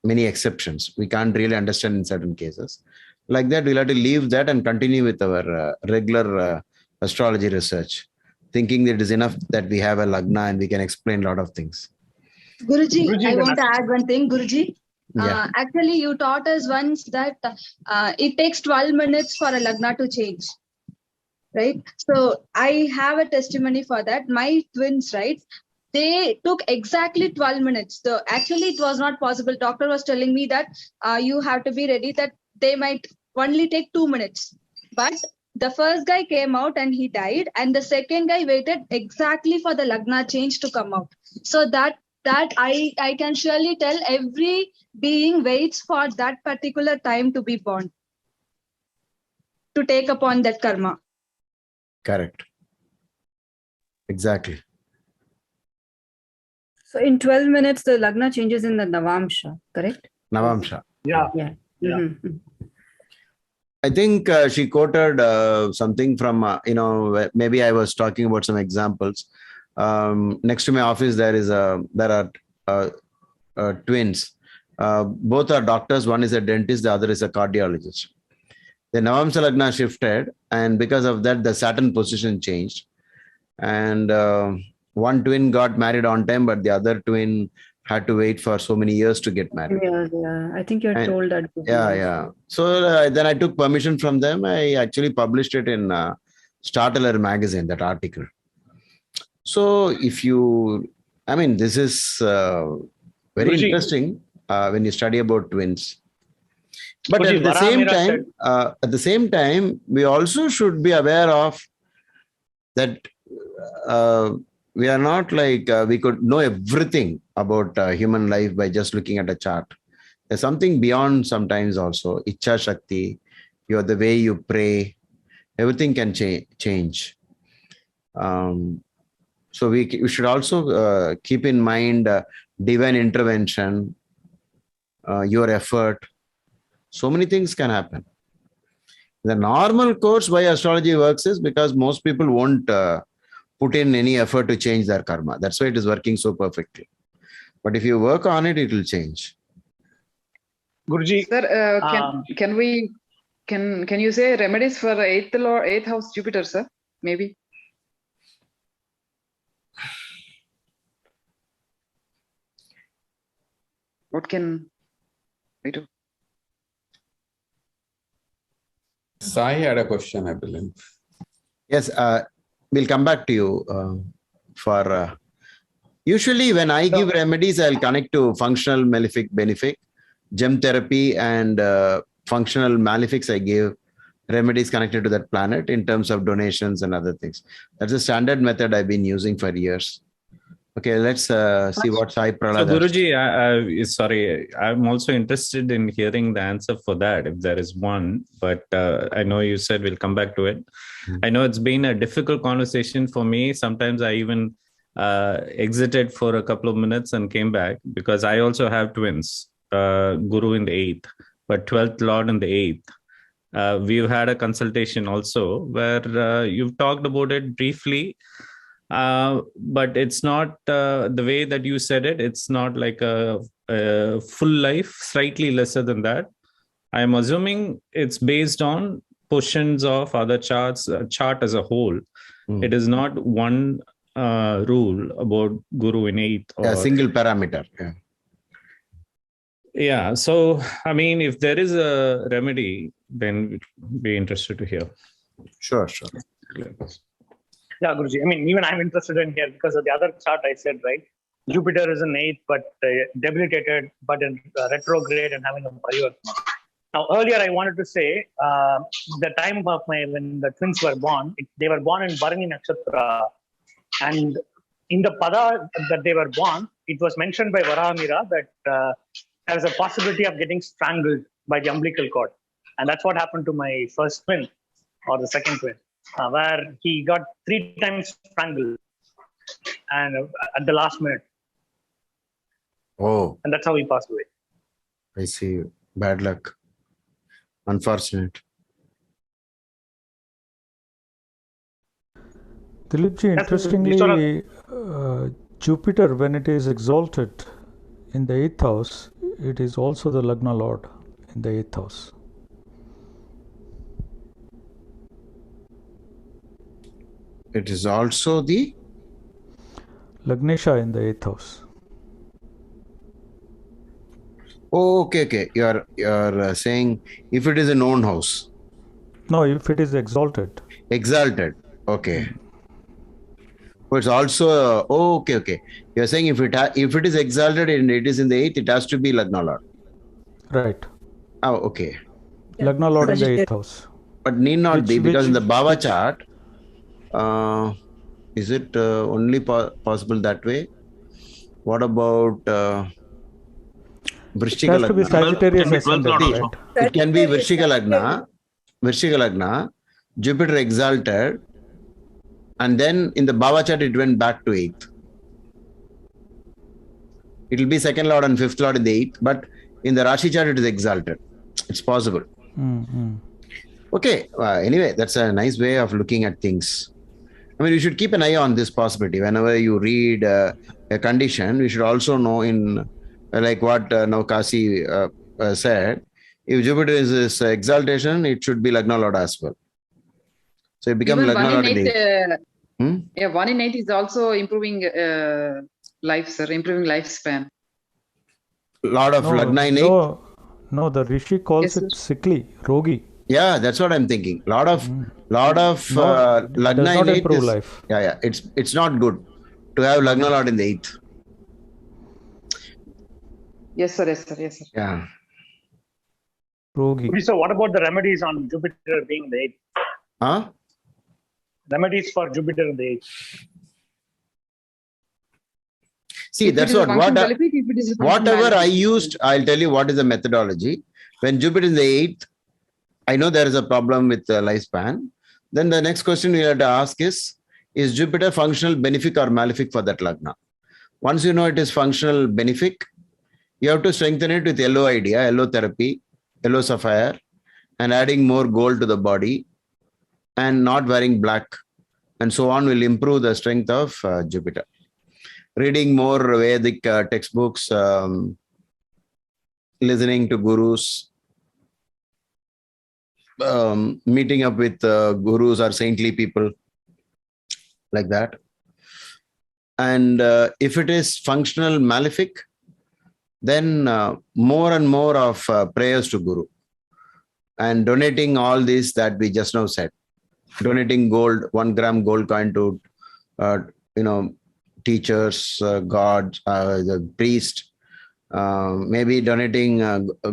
many exceptions. We can't really understand in certain cases. Like that, we'll have to leave that and continue with our regular astrology research, thinking that it is enough that we have a Lagna and we can explain a lot of things. Guruji, I want to add one thing, Guruji. Yeah. Actually, you taught us once that it takes 12 minutes for a Lagna to change, right? So I have a testimony for that. My twins, right? They took exactly 12 minutes. So actually, it was not possible. Doctor was telling me that you have to be ready that they might only take 2 minutes. But the first guy came out and he died. And the second guy waited exactly for the Lagna change to come out. So that I can surely tell every being waits for that particular time to be born, to take upon that karma. Correct. Exactly. So in 12 minutes, the Lagna changes in the Navamsha, correct? Navamsha. Yeah. Yeah. Yeah. Mm-hmm. I think she quoted something from, maybe I was talking about some examples. Next to my office, there are twins. Both are doctors. One is a dentist, the other is a cardiologist. The Navamsa Lagna shifted, and because of that, the Saturn position changed. And one twin got married on time, but the other twin had to wait for so many years to get married. Yeah. I think you had told that. Yeah. So then I took permission from them. I actually published it in Startler magazine, that article. So this is very Guruji. interesting when you study about twins. But Guruji, at the same time, we also should be aware of that we are not like we could know everything about human life by just looking at a chart. There's something beyond sometimes also. Ichha Shakti, the way you pray, everything can change. So we should also keep in mind divine intervention, your effort. So many things can happen. The normal course why astrology works is because most people won't put in any effort to change their karma. That's why it is working so perfectly. But if you work on it, it will change. Guruji, Sir, can you say remedies for eighth house Jupiter, sir? Maybe. What can we do? Sai had a question, I believe. Yes, we'll come back to you for. Usually, when I give remedies, I'll connect to functional malefic benefic, gem therapy, and functional malefics I give remedies connected to that planet in terms of donations and other things. That's a standard method I've been using for years. Okay, let's see what Sai So Prahlad has. Guruji, sorry, I'm also interested in hearing the answer for that, if there is one. But I know you said we'll come back to it. I know it's been a difficult conversation for me. Sometimes I even exited for a couple of minutes and came back because I also have twins, Guru in the 8th, but 12th Lord in the 8th. We've had a consultation also where you've talked about it briefly. But it's not the way that you said it. It's not like a full life, slightly lesser than that. I'm assuming it's based on portions of other charts, chart as a whole. It is not one rule about Guru in 8th. A single parameter. Yeah. Yeah. So, I mean, if there is a remedy, then we'd be interested to hear. Sure. Yeah, Guruji. I mean, even I'm interested in here because of the other chart I said, right? Jupiter is in 8th, but debilitated, but in retrograde and having a parivartana. Now, earlier I wanted to say the time of when the twins were born, they were born in Bharani Nakshatra. And in the pada that they were born, it was mentioned by Varahamira that there's a possibility of getting strangled by the umbilical cord. And that's what happened to my first twin or the second twin. Where he got 3 times strangled and at the last minute. Oh. And that's how he passed away. I see. Bad luck. Unfortunate. Dilipji, interestingly, Jupiter, when it is exalted in the 8th house, it is also the Lagna Lord in the 8th house. It is also the Lagnesha in the 8th house. Oh, okay. You're saying if it is a known house. No, if it is exalted. Exalted. Okay. Oh, it's also okay. You're saying if it is exalted and it is in the 8th, it has to be Lagna Lord. Right. Oh, okay. Lagna Lord in the 8th house. But need not be because in the Bhava chart, is it only possible that way? What about Vrishchika Lagna? It has to be Sagittarius ascendant, right? It can be Vrishchika Lagna, Jupiter exalted, and then in the Bhava chart it went back to 8th. It will be 2nd Lord and 5th Lord in the 8th, but in the Rashi chart it is exalted. It's possible. Okay. Anyway, that's a nice way of looking at things. I mean, you should keep an eye on this possibility. Whenever you read a condition, we should also know in, like what Kasi said, if Jupiter is this exaltation, it should be Lagna Lord as well. So it becomes Lagna Lord in the 8th. Yeah, 1 in 8 is also improving life, sir, improving lifespan. Lot of Lagna in 8? No, the Rishi calls it sickly, rogi. Yeah, that's what I'm thinking. Lot of Lagna in 8 is, life. Yeah. It's not good to have Lagna Lord in the 8th. Yes, sir. Yeah. Rogi. So what about the remedies on Jupiter being in the 8th? Huh? Remedies for Jupiter in the 8th. See, that's whatever I used, I'll tell you what is the methodology. When Jupiter in the 8th, I know there is a problem with the lifespan. Then the next question you have to ask is Jupiter functional, benefic or malefic for that Lagna? Once you know it is functional, benefic, you have to strengthen it with yellow idea, yellow therapy, yellow sapphire, and adding more gold to the body and not wearing black. And so on will improve the strength of Jupiter. Reading more Vedic textbooks, listening to gurus, meeting up with gurus or saintly people like that. And if it is functional malefic, then more and more of prayers to Guru and donating all this that we just now said. Donating gold, 1 gram gold coin to, teachers, gods, the priest, maybe donating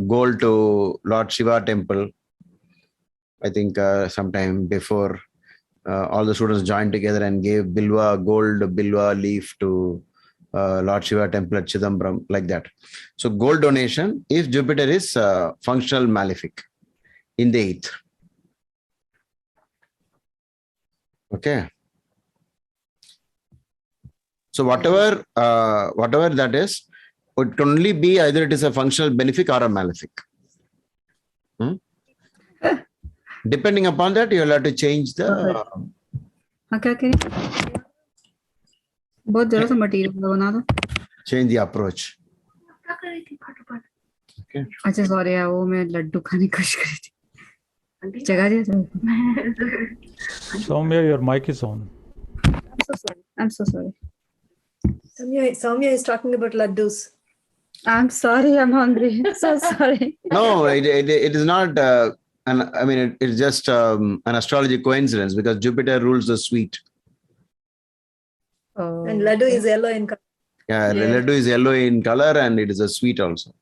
gold to Lord Shiva temple I think sometime before all the students joined together and gave gold Bilwa leaf to Lord Shiva temple at Chidambaram, like that. So gold donation if Jupiter is functional malefic in the 8th. Okay. So whatever that is, it can only be either it is a functional benefic or a malefic. Depending upon that, you will have to change the बहुत जरा सा material बना दो. Change the approach. Okay. अच्छा sorry यार वो मैं लड्डू खाने की कोशिश कर रही थी. जगा दिया था. Soumya, your mic is on. I'm so sorry. Soumya is talking about laddus. I'm sorry, I'm hungry. So sorry. No, it is not. It's just an astrology coincidence because Jupiter rules the sweet. Oh. And laddu is yellow in color. Yeah, laddu is yellow in color and it is a sweet also.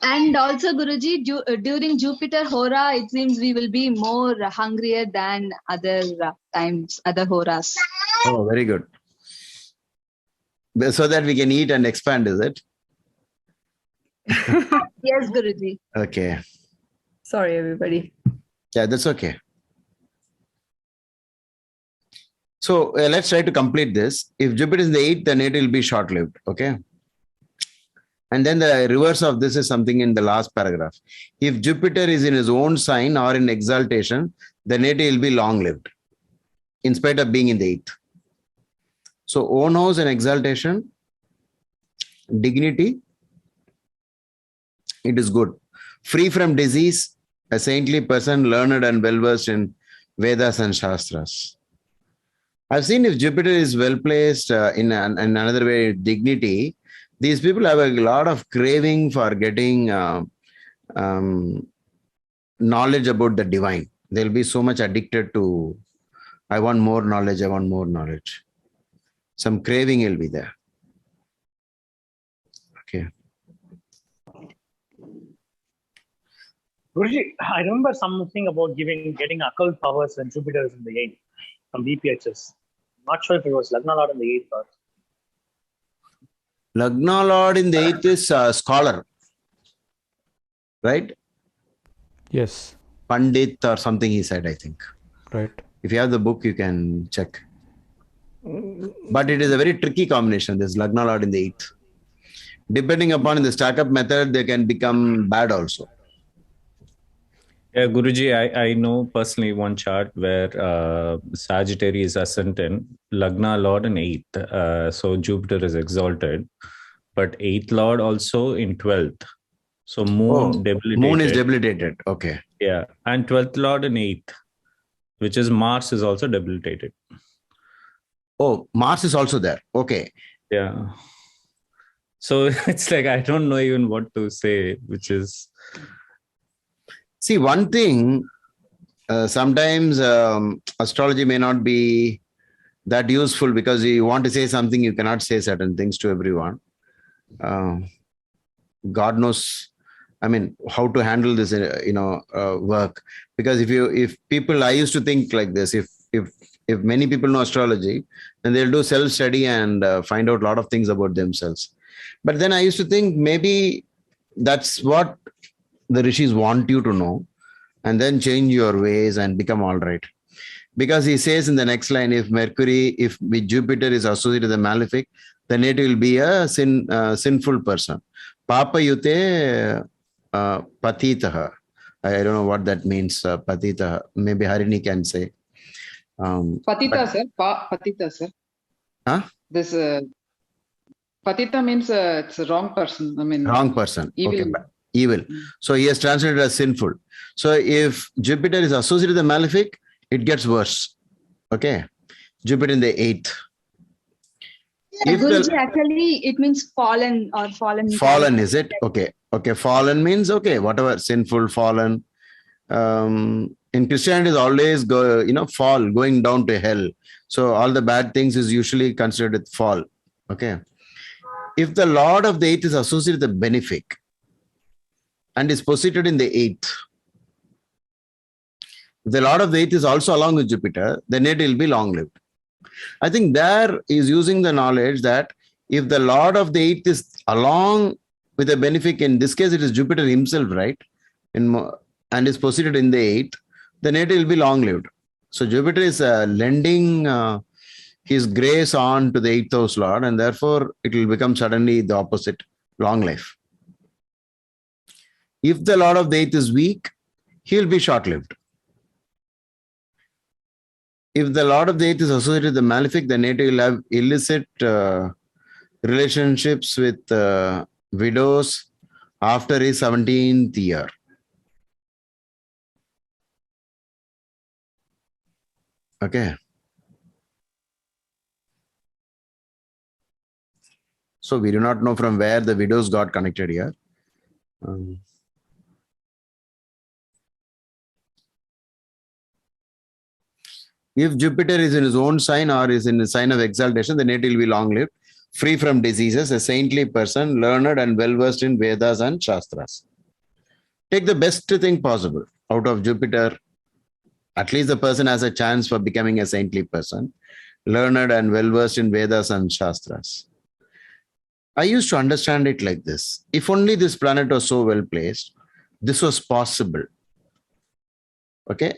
And also, Guruji, during Jupiter Hora, it seems we will be more hungrier than other times, other Horas. Oh, very good. So that we can eat and expand, is it? Yes, Guruji. Okay. Sorry, everybody. Yeah, that's okay. So let's try to complete this. If Jupiter is in the 8th, then it will be short-lived. Okay. And then the reverse of this is something in the last paragraph. If Jupiter is in his own sign or in exaltation, then it will be long-lived in spite of being in the 8th. So own house and exaltation, dignity, it is good. Free from disease, a saintly person, learned and well-versed in Vedas and Shastras. I've seen if Jupiter is well placed in another way, dignity, these people have a lot of craving for getting knowledge about the divine. They'll be so much addicted to, I want more knowledge, I want more knowledge. Some craving will be there. Okay. Guruji, I remember something about getting occult powers when Jupiter is in the 8th from BPHS. Not sure if it was Lagna Lord in the 8th or. Lagna Lord in the 8th is a scholar, right? Yes. Pandit or something he said, I think. Right. If you have the book, you can check. But it is a very tricky combination, this Lagna Lord in the 8th. Depending upon the stack-up method, they can become bad also. Yeah, Guruji, I know personally one chart where Sagittarius is ascendant, Lagna Lord in 8th. So Jupiter is exalted, but 8th Lord also in 12th. So Moon debilitated. Moon is debilitated. Okay. Yeah. And 12th Lord in 8th, which is Mars is also debilitated. Oh, Mars is also there. Okay. Yeah. So it's like, I don't know even what to say, which is... See, one thing, sometimes astrology may not be that useful because you want to say something, you cannot say certain things to everyone. God knows, how to handle this, work. Because if people, I used to think like this, if many people know astrology, then they'll do self-study and find out a lot of things about themselves. But then I used to think maybe that's what the rishis want you to know, and then change your ways and become all right. Because he says in the next line, if with Jupiter is associated with the malefic, then it will be a sinful person. Papa yute patitaha. I don't know what that means, patitaha. Maybe Harini can say. Patita, sir. Patita, sir. Huh? This patita means it's a wrong person. Wrong person. Evil. Okay. Evil. So he has translated as sinful. So if Jupiter is associated with the malefic, it gets worse. Okay. Jupiter in the 8th. Guruji, actually, it means fallen or fallen. Fallen, is it? Okay. Okay. Fallen means, okay, whatever, sinful, fallen. In Christianity, is always fall, going down to hell. So all the bad things is usually considered fall. Okay. If the Lord of the 8th is associated with the benefic, and is posited in the 8th, If the Lord of the eighth is also along with Jupiter, then it will be long-lived. I think there is using the knowledge that if the Lord of the eighth is along with a benefic, in this case it is Jupiter himself, right? And is posited in the eighth, then it will be long-lived. So Jupiter is lending his grace on to the eighth house Lord, and therefore it will become suddenly the opposite, long life. If the Lord of the eighth is weak, he will be short-lived. If the Lord of the eighth is associated with the malefic, then it will have illicit relationships with widows after his 17th year. Okay. So we do not know from where the widows got connected here. If Jupiter is in his own sign or is in a sign of exaltation, then it will be long-lived, free from diseases, a saintly person, learned and well-versed in Vedas and Shastras. Take the best thing possible out of Jupiter. At least the person has a chance for becoming a saintly person, learned and well-versed in Vedas and Shastras. I used to understand it like this. If only this planet was so well placed, this was possible. Okay?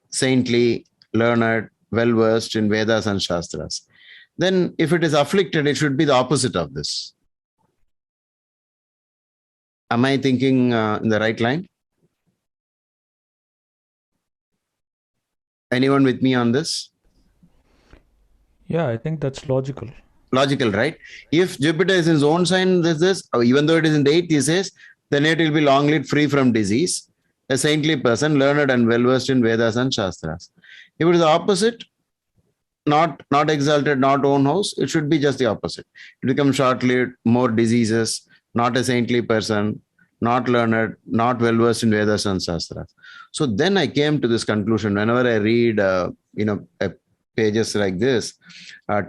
Saintly, learned, well-versed in Vedas and Shastras. Then if it is afflicted, it should be the opposite of this. Am I thinking in the right line? Anyone with me on this? Yeah, I think that's logical. Logical, right? If Jupiter is in his own sign, even though it is in the eighth, he says, then it will be long-lived, free from disease, a saintly person, learned and well-versed in Vedas and Shastras. If it is the opposite, not exalted, not own house, it should be just the opposite. It becomes short-lived, more diseases, not a saintly person, not learned, not well-versed in Vedas and Shastras. So then I came to this conclusion. Whenever I read, pages like this,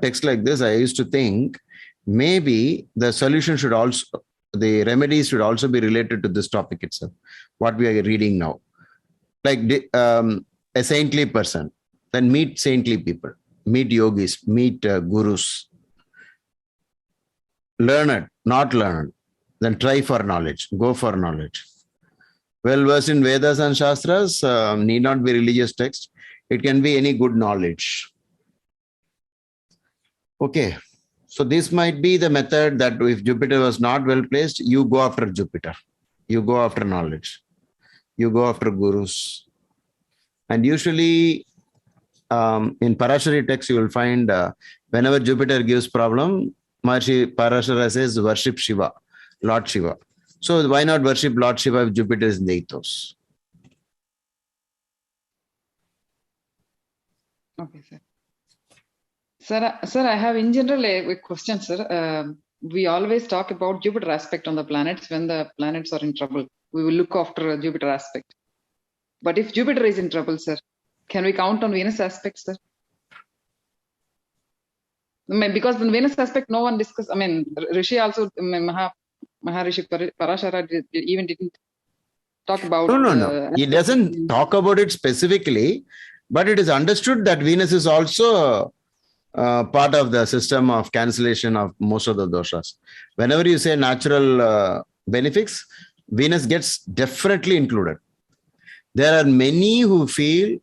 text like this, I used to think maybe the solution should also, the remedies should also be related to this topic itself, what we are reading now. Like a saintly person, then meet saintly people, meet yogis, meet gurus. Learned, not learned, then try for knowledge, go for knowledge. Well-versed in Vedas and Shastras, need not be religious text. It can be any good knowledge. Okay, so this might be the method that if Jupiter was not well placed, you go after Jupiter. You go after knowledge. You go after gurus. And usually in Parashari text, you will find whenever Jupiter gives problem, Maharishi Parashara says worship Shiva, Lord Shiva. So why not worship Lord Shiva if Jupiter is in the eighth house? Okay, sir. Sir, I have in general a question, sir. We always talk about Jupiter aspect on the planets when the planets are in trouble. We will look after a Jupiter aspect. But if Jupiter is in trouble, sir, can we count on Venus aspects, sir? Because the Venus aspect, no one discussed. I mean, Rishi also, Maharishi Parashara even didn't talk about. No. He doesn't talk about it specifically, but it is understood that Venus is also part of the system of cancellation of most of the doshas. Whenever you say natural benefics, Venus gets definitely included. There are many who feel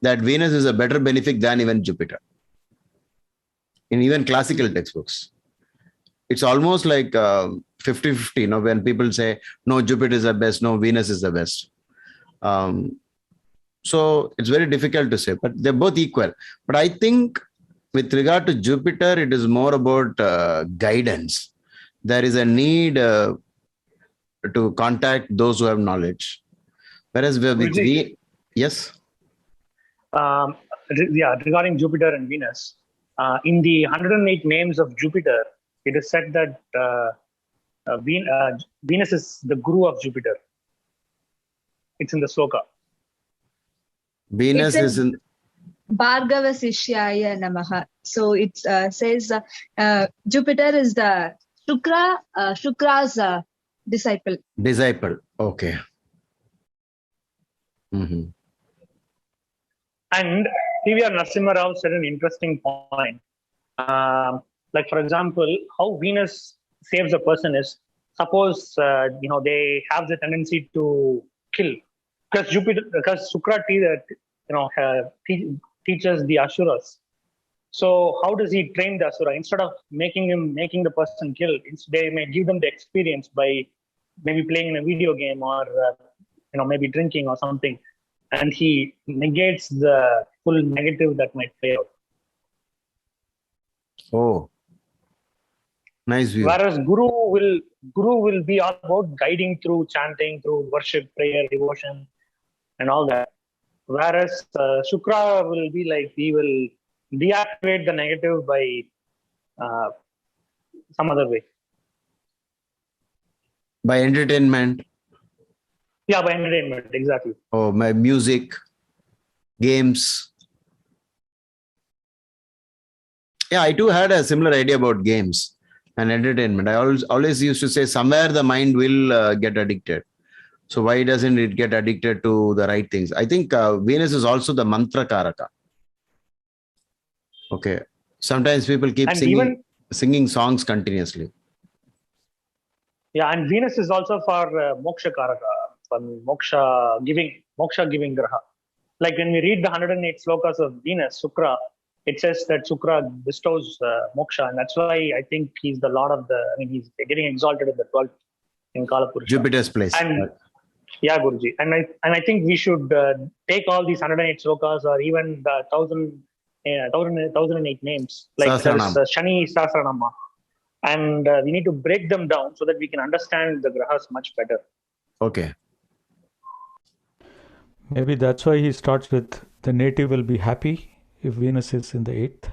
that Venus is a better benefic than even Jupiter. In even classical textbooks. It's almost like 50-50, when people say, no, Jupiter is the best, no, Venus is the best. So it's very difficult to say, but they're both equal. But I think with regard to Jupiter, it is more about guidance. There is a need to contact those who have knowledge. Whereas yes? Regarding Jupiter and Venus, in the 108 names of Jupiter, it is said that Venus is the guru of Jupiter. It's in the sloka. Venus is in Bhargava Sishyaya Namaha. So it says Jupiter is the Shukra's disciple. Disciple. Okay. Mm-hmm. And PVR Narasimha Rao said an interesting point. Like, for example, how Venus saves a person is, suppose, they have the tendency to kill. Because Shukra teaches the Asuras. So how does he train the Asura? Instead of making the person kill, they may give them the experience by maybe playing in a video game or maybe drinking or something, and he negates the full negative that might play out. Oh, nice view. Whereas Guru will be all about guiding through chanting, through worship, prayer, devotion, and all that. Whereas Shukra will be like, he will deactivate the negative by some other way. By entertainment. Yeah, by entertainment, exactly. Oh, by music, games. Yeah, I too had a similar idea about games and entertainment. I always used to say somewhere the mind will get addicted. So why doesn't it get addicted to the right things? I think Venus is also the mantra karaka. Okay. Sometimes people keep singing songs continuously. Yeah, and Venus is also for moksha karaka, for moksha giving graha. Like when we read the 108 slokas of Venus, Shukra, it says that Shukra bestows moksha, and that's why I think he's the lord of he's getting exalted in the 12th in Kalapurusha. Jupiter's place. And yeah, Guruji. And I think we should take all these 108 slokas or even the 1008 names, like there's Shani Sahasranama. And we need to break them down so that we can understand the grahas much better. Okay. Maybe that's why he starts with the native will be happy if Venus is in the 8th.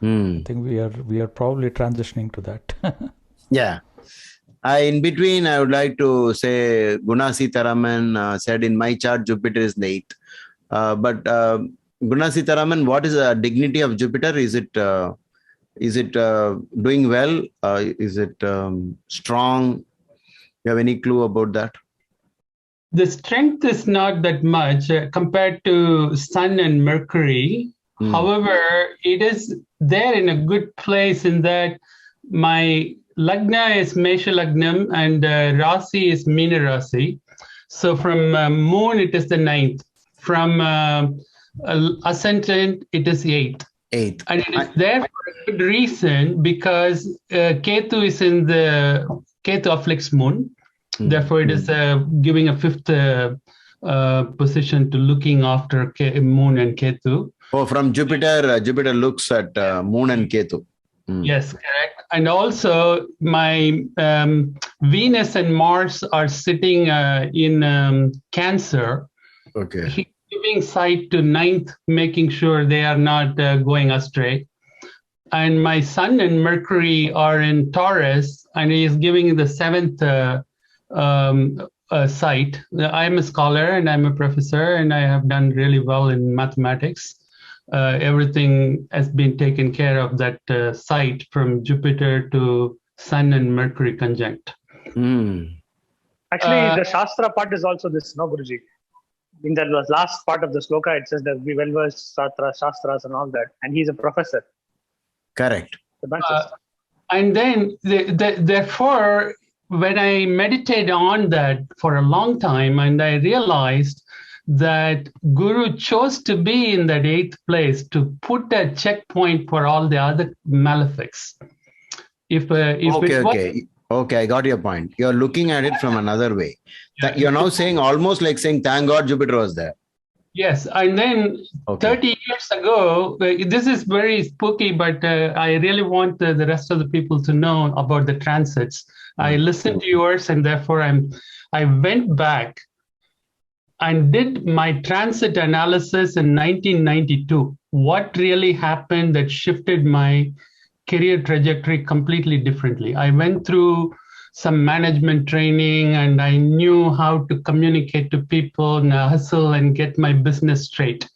I think we are probably transitioning to that. Yeah. In between, I would like to say Guna Sitaraman said in my chart, Jupiter is in the 8th. But Guna Sitaraman, what is the dignity of Jupiter? Is it doing well? Is it strong? You have any clue about that? The strength is not that much compared to Sun and Mercury. However, it is there in a good place in that my Lagna is Mesha Lagnam and Rasi is Meena Rasi. So from Moon, it is the 9th. From Ascendant, it is 8th. And it is there for a good reason because Ketu is in the Ketu afflicts Moon. Therefore, it is giving a 5th position to looking after Moon and Ketu. Oh, from Jupiter, Jupiter looks at Moon and Ketu. Yes, correct. And also, my Venus and Mars are sitting in Cancer. Okay. He's giving sight to 9th, making sure they are not going astray. And my Sun and Mercury are in Taurus, and he is giving the 7th sight. I'm a scholar and I'm a professor, and I have done really well in mathematics. Everything has been taken care of that sight from Jupiter to Sun and Mercury conjunct. Actually, the Shastra part is also this, no, Guruji? In the last part of the sloka, it says that we well versed Shastras and all that, and he's a professor. Correct. And then, therefore, when I meditated on that for a long time, and I realized that Guru chose to be in that 8th place to put a checkpoint for all the other malefics. Okay, I got your point. You're looking at it from another way. You're now saying almost like saying, thank God Jupiter was there. Yes, and then 30 years ago, this is very spooky, but I really want the rest of the people to know about the transits. I listened to yours, and therefore I went back and did my transit analysis in 1992. What really happened that shifted my career trajectory completely differently? I went through some management training, and I knew how to communicate to people and hustle and get my business straight.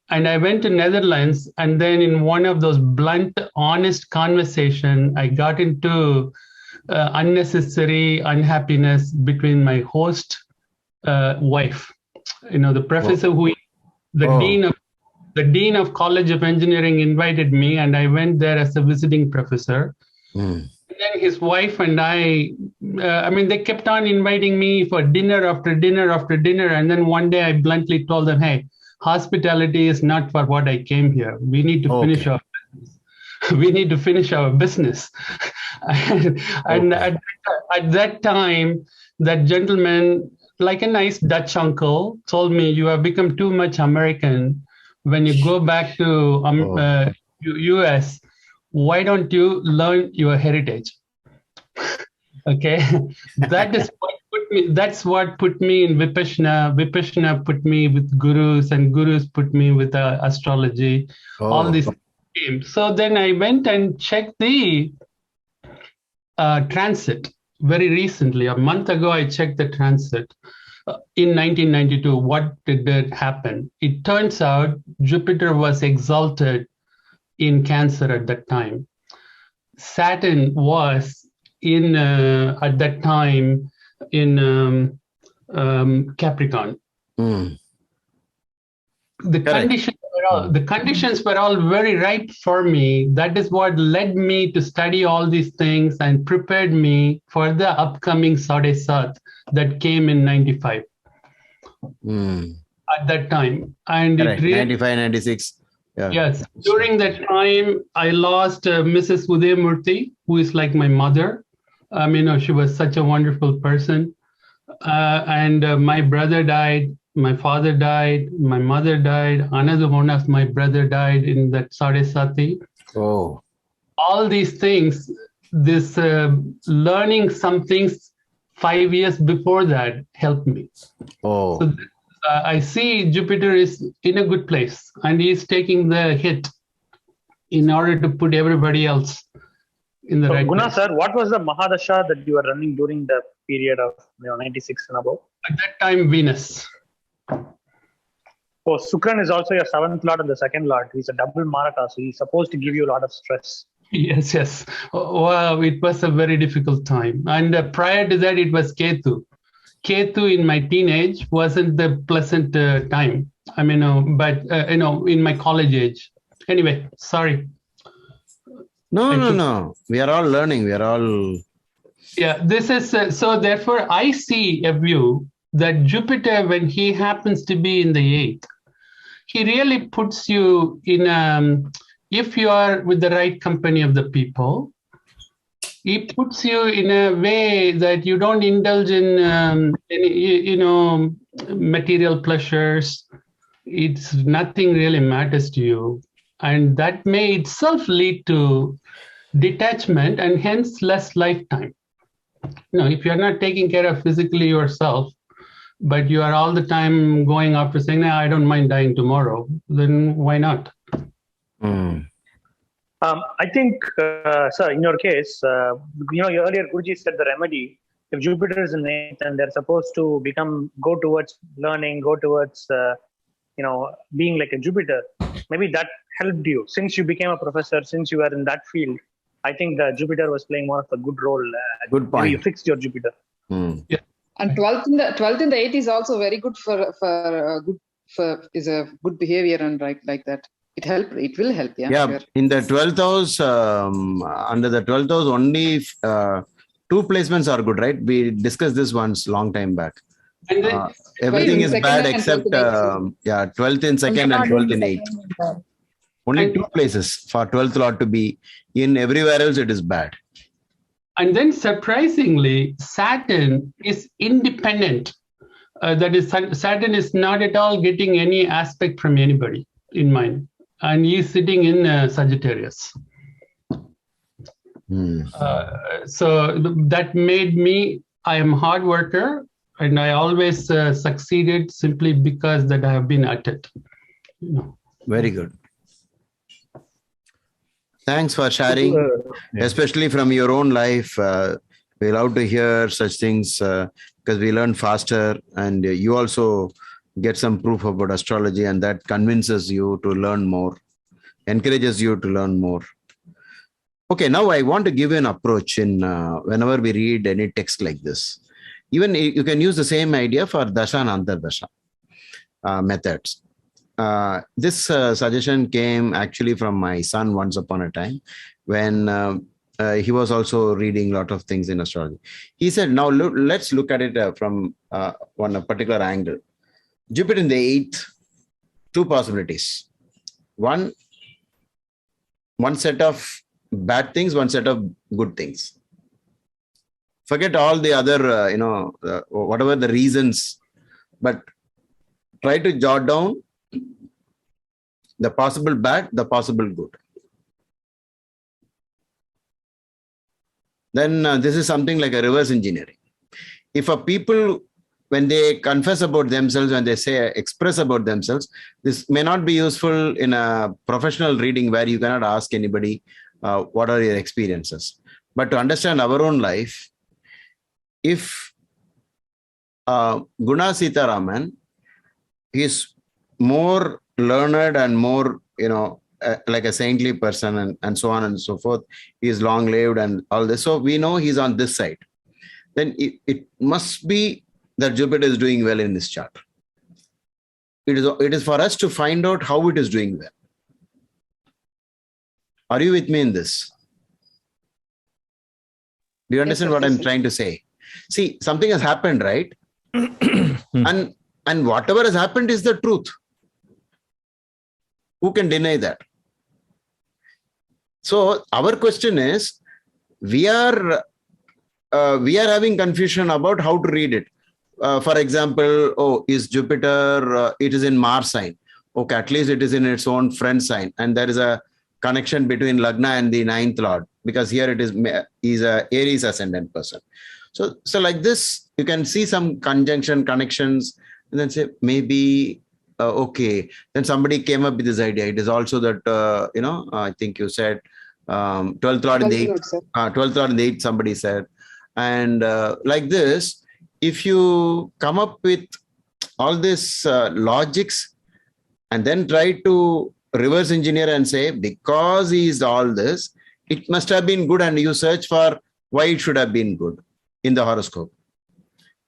And I went to Netherlands, and then in one of those blunt, honest conversation, I got into unnecessary unhappiness between my host wife, the professor The dean of College of Engineering invited me, and I went there as a visiting professor. And then his wife and I mean, they kept on inviting me for dinner after dinner after dinner. And then one day I bluntly told them, hey, hospitality is not for what I came here. We need to finish our business. We need to finish our business. And at that time, that gentleman, like a nice Dutch uncle, told me, you have become too much American. When you go back to US, why don't you learn your heritage? Okay, that's what put me in Vipassana. Vipassana put me with gurus, and gurus put me with astrology. All these came. So then I went and checked the transit very recently. A month ago, I checked the transit. In 1992, what did happen? It turns out Jupiter was exalted in Cancer at that time. Saturn was in at that time in Capricorn. The conditions were all very right for me. That is what led me to study all these things and prepared me for the upcoming Sade Sat that came in 95 at that time. And it really, 95, 96. Yeah. Yes. During that time, I lost Mrs. Udayamurthy, who is like my mother. I mean, she was such a wonderful person. And my brother died. My father died. My mother died. Another one of my brother died in that Sade Sati. Oh. All these things, this learning some things 5 years before that helped me. Oh. So I see Jupiter is in a good place, and he's taking the hit in order to put everybody else in the right Guna place. sir, what was the Mahadasha that you were running during the period of 96 and above? At that time, Venus. Oh, Sukran is also your 7th lord and the 2nd lord. He's a double Maraka, so he's supposed to give you a lot of stress. Yes, yes. Wow, it was a very difficult time. And prior to that, it was Ketu. Ketu in my teenage wasn't the pleasant time. I mean, but in my college age. Anyway, sorry. No. We are all learning. We are all. Yeah, this is so. Therefore, I see a view that Jupiter, when he happens to be in the 8th, he really puts you in. If you are with the right company of the people, he puts you in a way that you don't indulge in any, material pleasures. It's nothing really matters to you. And that may itself lead to detachment and hence less lifetime. If you're not taking care of physically yourself, but you are all the time going after saying, I don't mind dying tomorrow, then why not? I think, sir, in your case, earlier Guruji said the remedy, if Jupiter is in 8th and they're supposed to go towards learning, go towards, being like a Jupiter, maybe that helped you. Since you became a professor, since you were in that field, I think the Jupiter was playing one of the good role. Good point. You fixed your Jupiter. Yeah. And 12th in the 8th is also very good is a good behavior and like that. It will help. Yeah. Yeah. In the 12th house, under the 12th house, only 2 placements are good, right? We discussed this once long time back. And then, everything is bad except 12th in 2nd and 12th in 8th. Only 2 places for 12th lord to be in. Everywhere else it is bad. And then surprisingly, Saturn is independent. That is, Saturn is not at all getting any aspect from anybody in mind. And he is sitting in Sagittarius. So that made me, I am a hard worker, and I always succeeded simply because that I have been at it. Very good. Thanks for sharing, especially from your own life. We love to hear such things because we learn faster, and you also get some proof about astrology, and that convinces you to learn more, encourages you to learn more. Okay, now I want to give you an approach in whenever we read any text like this. Even you can use the same idea for Dasha and Antardasha methods. this suggestion came actually from my son once upon a time when he was also reading a lot of things in astrology. He said, now let's look at it from one particular angle. Jupiter in the 8th, two possibilities. One set of bad things, one set of good things. Forget all the other, whatever the reasons, but try to jot down the possible bad, the possible good. Then this is something like a reverse engineering. If a people, when they confess about themselves, when they say express about themselves, this may not be useful in a professional reading where you cannot ask anybody what are your experiences. But to understand our own life, if Guna Sitaraman is more learned and more, like a saintly person and so on and so forth, he is long lived and all this. So we know he's on this side. Then it must be that Jupiter is doing well in this chart. It is for us to find out how it is doing well. Are you with me in this? Do you understand what I'm trying to say? See, something has happened, right? and whatever has happened is the truth. Who can deny that? So our question is, we are having confusion about how to read it. For example, is Jupiter, it is in Mars sign. Okay, at least it is in its own friend sign. And there is a connection between Lagna and the 9th Lord, because here it is, he's a Aries ascendant person. So like this, you can see some conjunction connections and then say, maybe, okay. Then somebody came up with this idea. It is also that, I think you said 12th Lord in the 8th, 12th Lord in the 8th, somebody said. And like this, if you come up with all this logics and then try to reverse engineer and say, because he is all this, it must have been good, and you search for why it should have been good in the horoscope.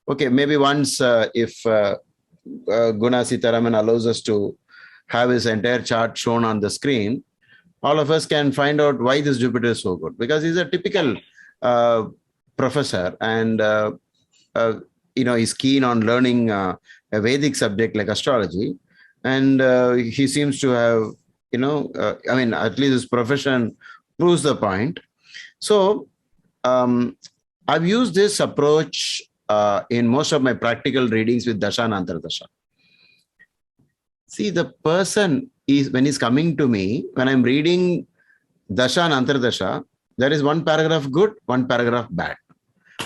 Okay, maybe once if Guna Sitaraman allows us to have his entire chart shown on the screen, all of us can find out why this Jupiter is so good, because he's a typical professor and he's keen on learning a Vedic subject like astrology, and he seems to have at least his profession proves the point. So I've used this approach in most of my practical readings with Dasha and Antardasha. See, the person is, when he's coming to me, when I'm reading Dasha and Antardasha, there is one paragraph good, one paragraph bad.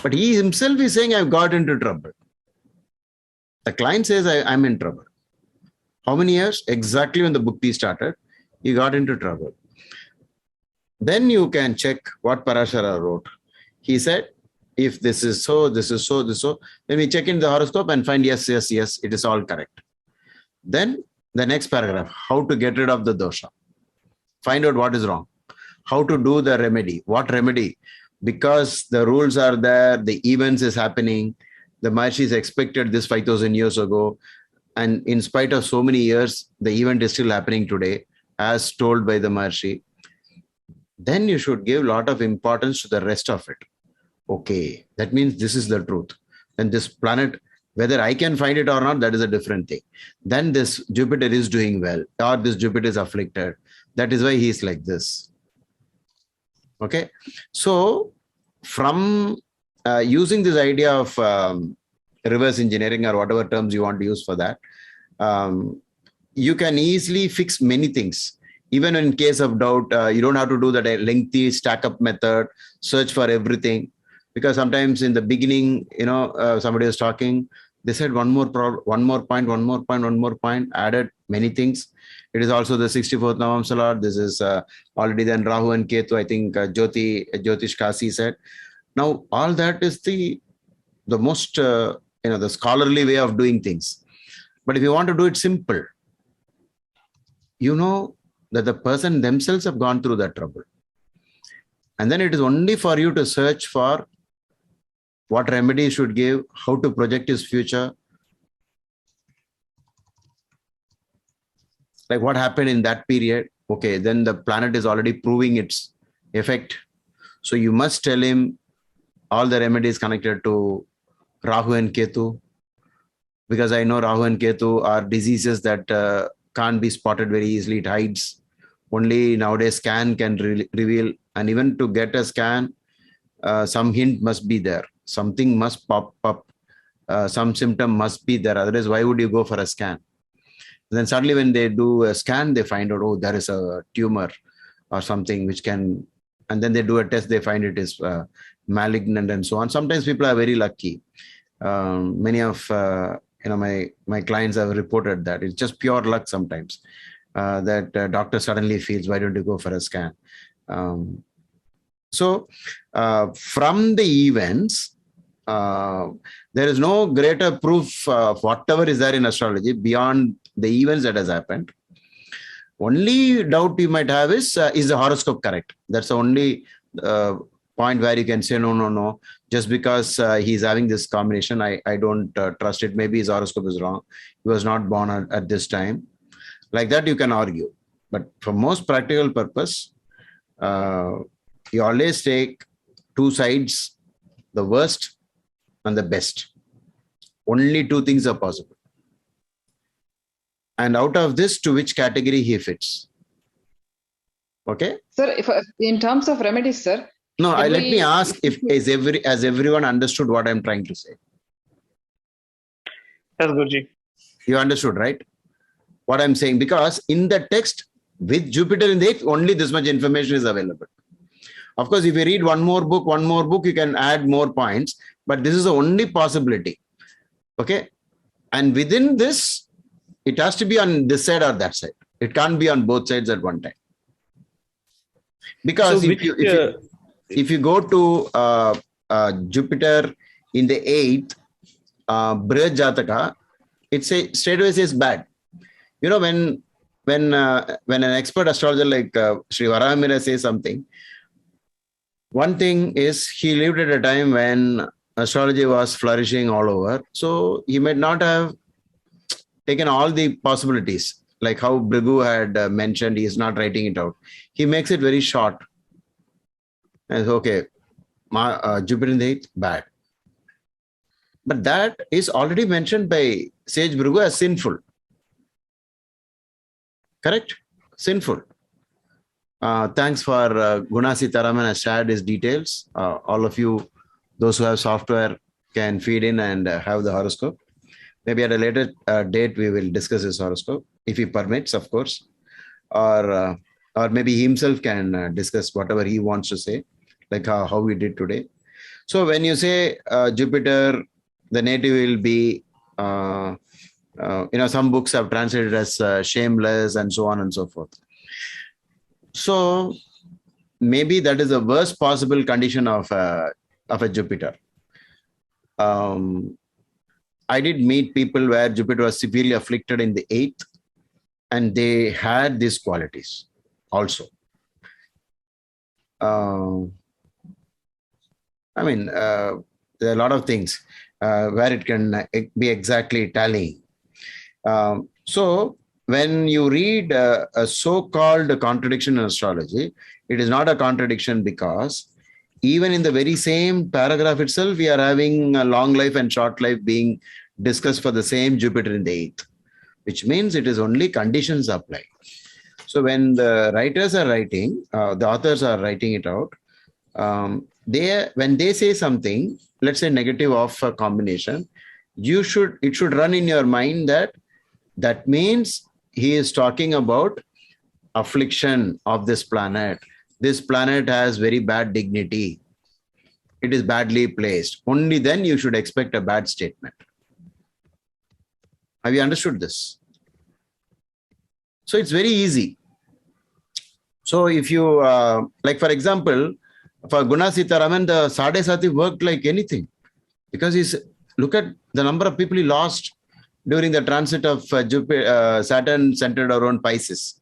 But he himself is saying, I've got into trouble. The client says, I'm in trouble. How many years? Exactly when the bhukti started, he got into trouble. Then you can check what Parashara wrote. He said, if this is so, this is so, this is so, then we check in the horoscope and find yes, it is all correct. Then the next paragraph, how to get rid of the dosha. Find out what is wrong. How to do the remedy. What remedy? Because the rules are there, the events is happening. The Maharishi expected this 5,000 years ago. And in spite of so many years, the event is still happening today, as told by the Maharishi. Then you should give a lot of importance to the rest of it. Okay, that means this is the truth. And this planet, whether I can find it or not, that is a different thing. Then this Jupiter is doing well, or this Jupiter is afflicted. That is why he is like this. Okay, so from using this idea of reverse engineering or whatever terms you want to use for that, you can easily fix many things. Even in case of doubt, you don't have to do that lengthy stack up method, search for everything. Because sometimes in the beginning, somebody was talking, they said one more point, added many things. It is also the 64th Navamsa Lord. This is already then Rahu and Ketu, I think Jyotish Kasi said. Now, all that is the most, the scholarly way of doing things. But if you want to do it simple, you know that the person themselves have gone through that trouble. And then it is only for you to search for what remedy you should give, how to project his future. like what happened in that period. Okay, then the planet is already proving its effect. So you must tell him all the remedies connected to Rahu and Ketu, because I know Rahu and Ketu are diseases that can't be spotted very easily. It hides. Only nowadays scan can reveal, and even to get a scan, some hint must be there. Something must pop up. Some symptom must be there. Otherwise, why would you go for a scan? Then suddenly when they do a scan, they find out, oh, there is a tumor or something which can, and then they do a test, they find it is malignant and so on. Sometimes people are very lucky. Many of my clients have reported that it's just pure luck sometimes that doctor suddenly feels, why don't you go for a scan? So from the events, there is no greater proof of whatever is there in astrology beyond the events that has happened. Only doubt you might have is the horoscope correct? That's the only point where you can say, no, just because he's having this combination, I don't trust it. Maybe his horoscope is wrong. He was not born at this time. Like that, you can argue. But for most practical purpose, you always take two sides, the worst and the best. Only two things are possible. And out of this, to which category he fits. Okay? Sir, if in terms of remedies, sir. No, let me ask if has everyone understood what I'm trying to say? Yes, Guruji. You understood, right? What I'm saying, because in the text with Jupiter in the 8th, only this much information is available. Of course, if you read one more book, you can add more points, but this is the only possibility. Okay? And within this, it has to be on this side or that side. It can't be on both sides at one time. Because So if you go to Jupiter in the 8th, Brihad Jataka, it straight away says bad. You know, when an expert astrologer like Sri Varahamira says something, one thing is he lived at a time when astrology was flourishing all over. So he might not have taken all the possibilities, like how Brigu had mentioned, he is not writing it out. He makes it very short. And okay, Jupiter in the 8th, bad. But that is already mentioned by Sage Brigu as sinful. Correct? Sinful. Thanks for Gunasi Taraman has shared his details. All of you, those who have software, can feed in and have the horoscope. Maybe at a later date, we will discuss his horoscope, if he permits, of course. Or maybe he himself can discuss whatever he wants to say, like how we did today. So when you say Jupiter, the native will be, some books have translated as shameless and so on and so forth. So maybe that is the worst possible condition of a Jupiter. I did meet people where Jupiter was severely afflicted in the 8th, and they had these qualities also. There are a lot of things where it can be exactly tallying. So when you read a so-called contradiction in astrology, it is not a contradiction, because even in the very same paragraph itself, we are having a long life and short life being discussed for the same Jupiter in the 8th, which means it is only conditions apply. So when the writers are writing, the authors are writing it out, when they say something, let's say negative of a combination, it should run in your mind that means he is talking about affliction of this planet. This planet has very bad dignity. It is badly placed. Only then you should expect a bad statement. Have you understood this? So it's very easy. So if you, like for example, for Guna Sitaraman, the Sade Sati worked like anything, because look at the number of people he lost during the transit of Jupiter, Saturn centered around Pisces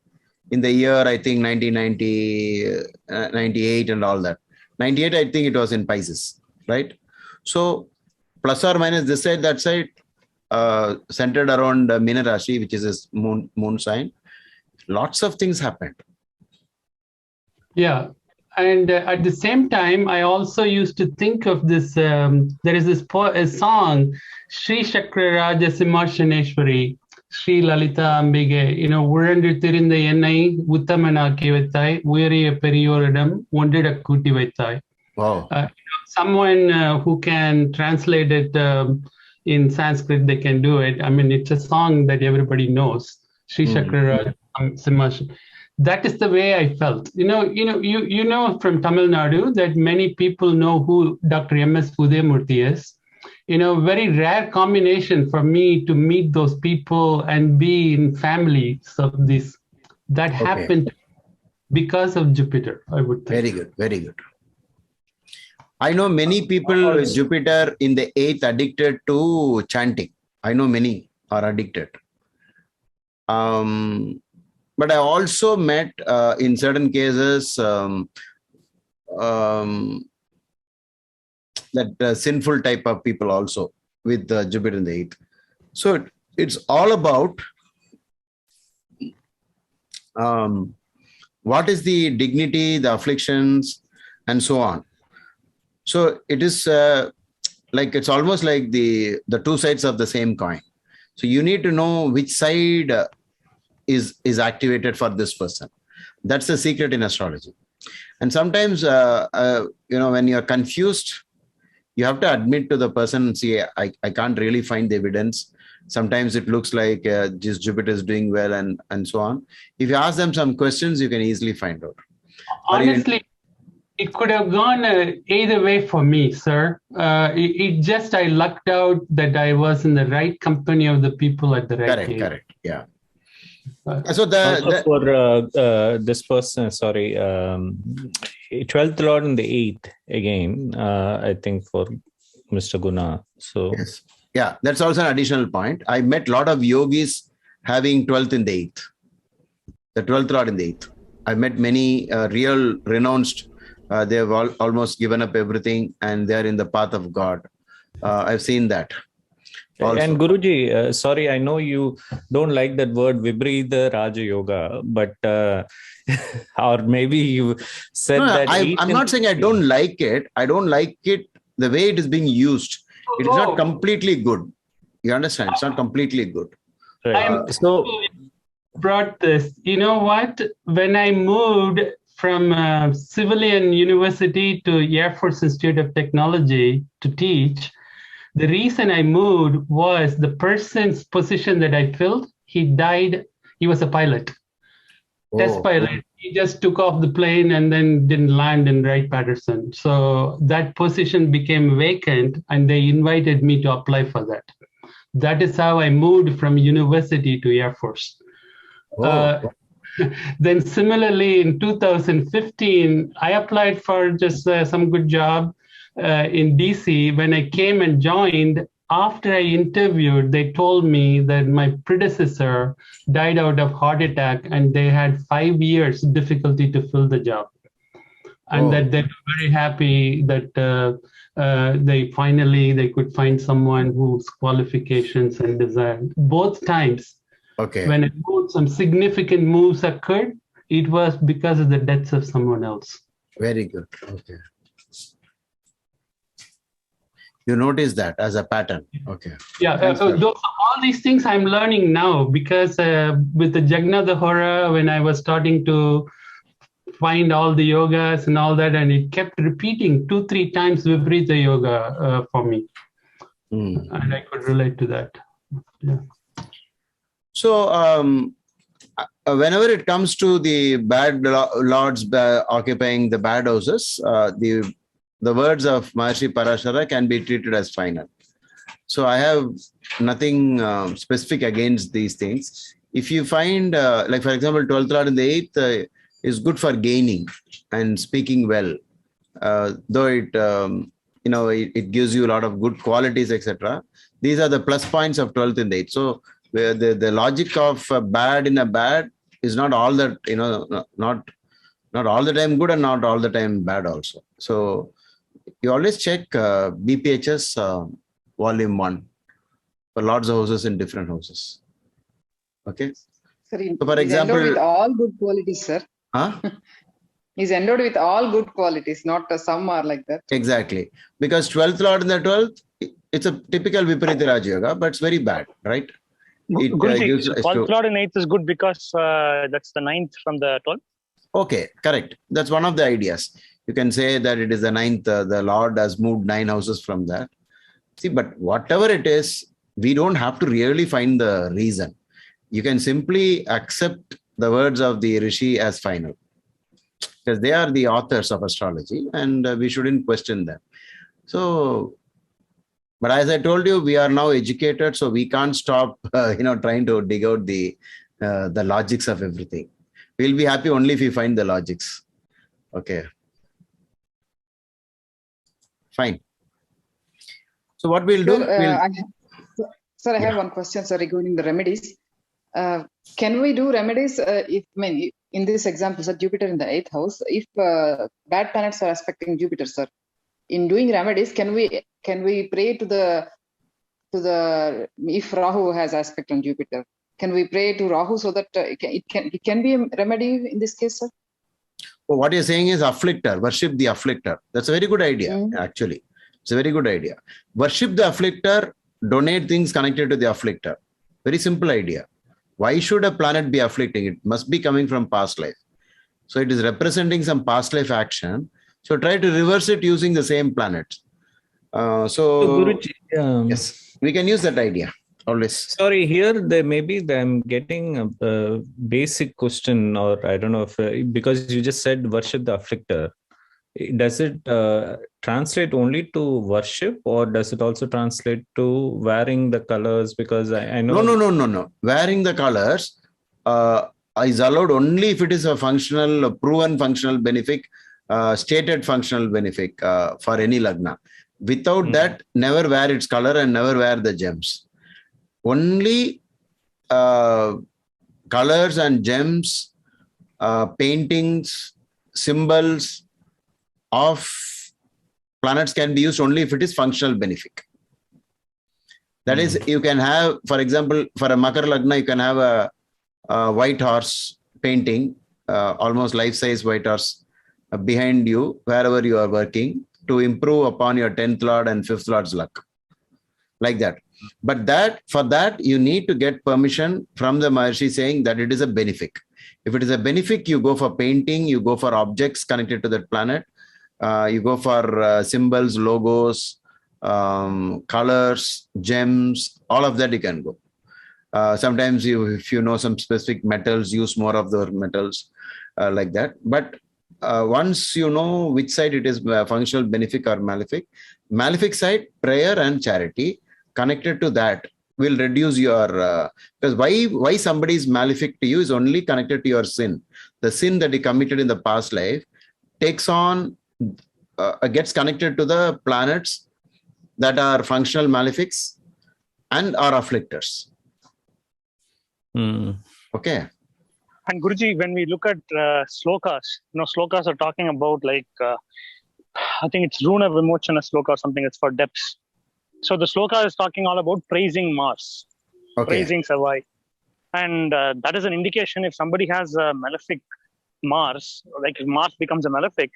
in the year, I think 1990, 98 and all that. 98, I think it was in Pisces, right? So plus or minus this side, that side, centered around Meena Rashi, which is his moon sign. lots of things happened. Yeah. And at the same time, I also used to think of this. There is a song, Sri Chakraraja Simhasaneshwari, Sri Lalita Ambige, Urandu Tirindha Ennai, Uttamanaaki Vettai, Uyariya Periyoridam, Ondida Kuti Vettai. Wow. Someone who can translate it in Sanskrit, they can do it. I mean, it's a song that everybody knows. Sri Chakraraja Simhasaneshwari. That is the way I felt. You know from Tamil Nadu that many people know who Dr. M.S. Udayamurthy is. Very rare combination for me to meet those people and be in families of this. That happened because of Jupiter, I would think. Very good, very good. I know many people with Jupiter in the 8th addicted to chanting. I know many are addicted. But I also met in certain cases that sinful type of people also with Jupiter in the 8th. So it's all about what is the dignity, the afflictions, and so on. So it is it's almost like the two sides of the same coin. So you need to know which side is activated for this person. That's the secret in astrology. And sometimes, when you're confused, you have to admit to the person and say, I can't really find the evidence. Sometimes it looks like this Jupiter is doing well and so on. If you ask them some questions, you can easily find out. Honestly, it could have gone either way for me, sir. I lucked out that I was in the right company of the people at the right age. Correct. Yeah. So for this person, sorry, 12th Lord in the 8th again, I think for Mr. Guna. So yes. Yeah, that's also an additional point. I met a lot of yogis having 12th in the 8th. The 12th Lord in the 8th. I met many real renounced. They have almost given up everything and they are in the path of God. I've seen that. Also. And Guruji, sorry, I know you don't like that word Vibrida Raja Yoga, but or maybe you said that. I'm not saying I don't like it. I don't like it the way it is being used. It is not completely good. You understand? It's not completely good. Right. So brought this. You know what? When I moved from civilian university to Air Force Institute of Technology to teach, the reason I moved was the person's position that I filled. He died. He was a pilot, test pilot. He just took off the plane and then didn't land in Wright-Patterson. So that position became vacant and they invited me to apply for that. That is how I moved from university to Air Force. Then similarly, in 2015, I applied for just some good job in DC. When I came and joined, after I interviewed, they told me that my predecessor died out of heart attack and they had 5 years difficulty to fill the job. And that they were very happy that they could find someone whose qualifications and desire. Both times, when I moved, some significant moves occurred, it was because of the deaths of someone else. Very good. Okay. You notice that as a pattern. Okay. Yeah. All these things I'm learning now because with the Jagnada Hora, when I was starting to find all the yogas and all that, and it kept repeating 2-3 times Vibrita Yoga for me. And I could relate to that. Yeah. So whenever it comes to the bad lords occupying the bad houses, the words of Maharishi Parashara can be treated as final. So I have nothing specific against these things. If you find, like for example, 12th Lord in the 8th is good for gaining and speaking well, though it gives you a lot of good qualities, etc. These are the plus points of 12th in the 8th. So the logic of bad in a bad is not all that, not all the time good and not all the time bad also. So you always check BPHS volume 1 for lots of houses in different houses. Okay. Sir, So for he's endowed with example, all good qualities, sir. huh? He's endowed with all good qualities, not some are like that. Exactly. Because 12th Lord in the 12th, it's a typical Viparita Raja Yoga, but it's very bad, right? It Guruji, gives so rise 12th to, Lord in 8th is good because that's the 9th from the 12th. okay, correct. That's one of the ideas. You can say that it is the 9th, the Lord has moved 9 houses from that. See, but whatever it is, we don't have to really find the reason. You can simply accept the words of the Rishi as final, because they are the authors of astrology and we shouldn't question them. So, but as I told you, we are now educated, so we can't stop, trying to dig out the logics of everything. We'll be happy only if we find the logics. Okay. Fine. So what we'll do? Sir, I have one question, sir, regarding the remedies. Can we do remedies in this example, sir, Jupiter in the 8th house, if bad planets are aspecting Jupiter, sir? In doing remedies, can we pray to the if Rahu has aspect on Jupiter? Can we pray to Rahu so that it can be a remedy in this case, sir? Well, what you're saying is afflictor, worship the afflictor. That's a very good idea, actually. It's a very good idea. Worship the afflictor, donate things connected to the afflictor. Very simple idea. Why should a planet be afflicting? It must be coming from past life. So it is representing some past life action. So try to reverse it using the same planet. So Guruji, yes, we can use that idea always. Sorry, here I'm getting a basic question, or I don't know if because you just said worship the afflictor. Does it translate only to worship, or does it also translate to wearing the colors? Because I know. No. Wearing the colors is allowed only if it is a proven functional benefic, stated functional benefic for any lagna. Without that, never wear its color and never wear the gems. Only colors and gems, paintings, symbols of planets can be used only if it is functional benefic. That is, you can have, for example, for a Makar Lagna, you can have a white horse painting, almost life-size white horse behind you, wherever you are working, to improve upon your 10th Lord and 5th Lord's luck. Like that. But for that, you need to get permission from the Maharshi saying that it is a benefic. If it is a benefic, you go for painting, you go for objects connected to that planet, you go for symbols, logos, colors, gems, all of that you can go. Sometimes if you know some specific metals, use more of the metals like that. But once you know which side it is functional, benefic or malefic side, prayer and charity connected to that will reduce your, because why somebody is malefic to you is only connected to your sin. The sin that he committed in the past life takes on, gets connected to the planets that are functional malefics and are afflictors. Okay. And Guruji, when we look at slokas, slokas are talking about like, I think it's Runa Vimochana sloka or something, it's for depths. So the sloka is talking all about praising Mars, praising Savai. And that is an indication if somebody has a malefic Mars, like if Mars becomes a malefic,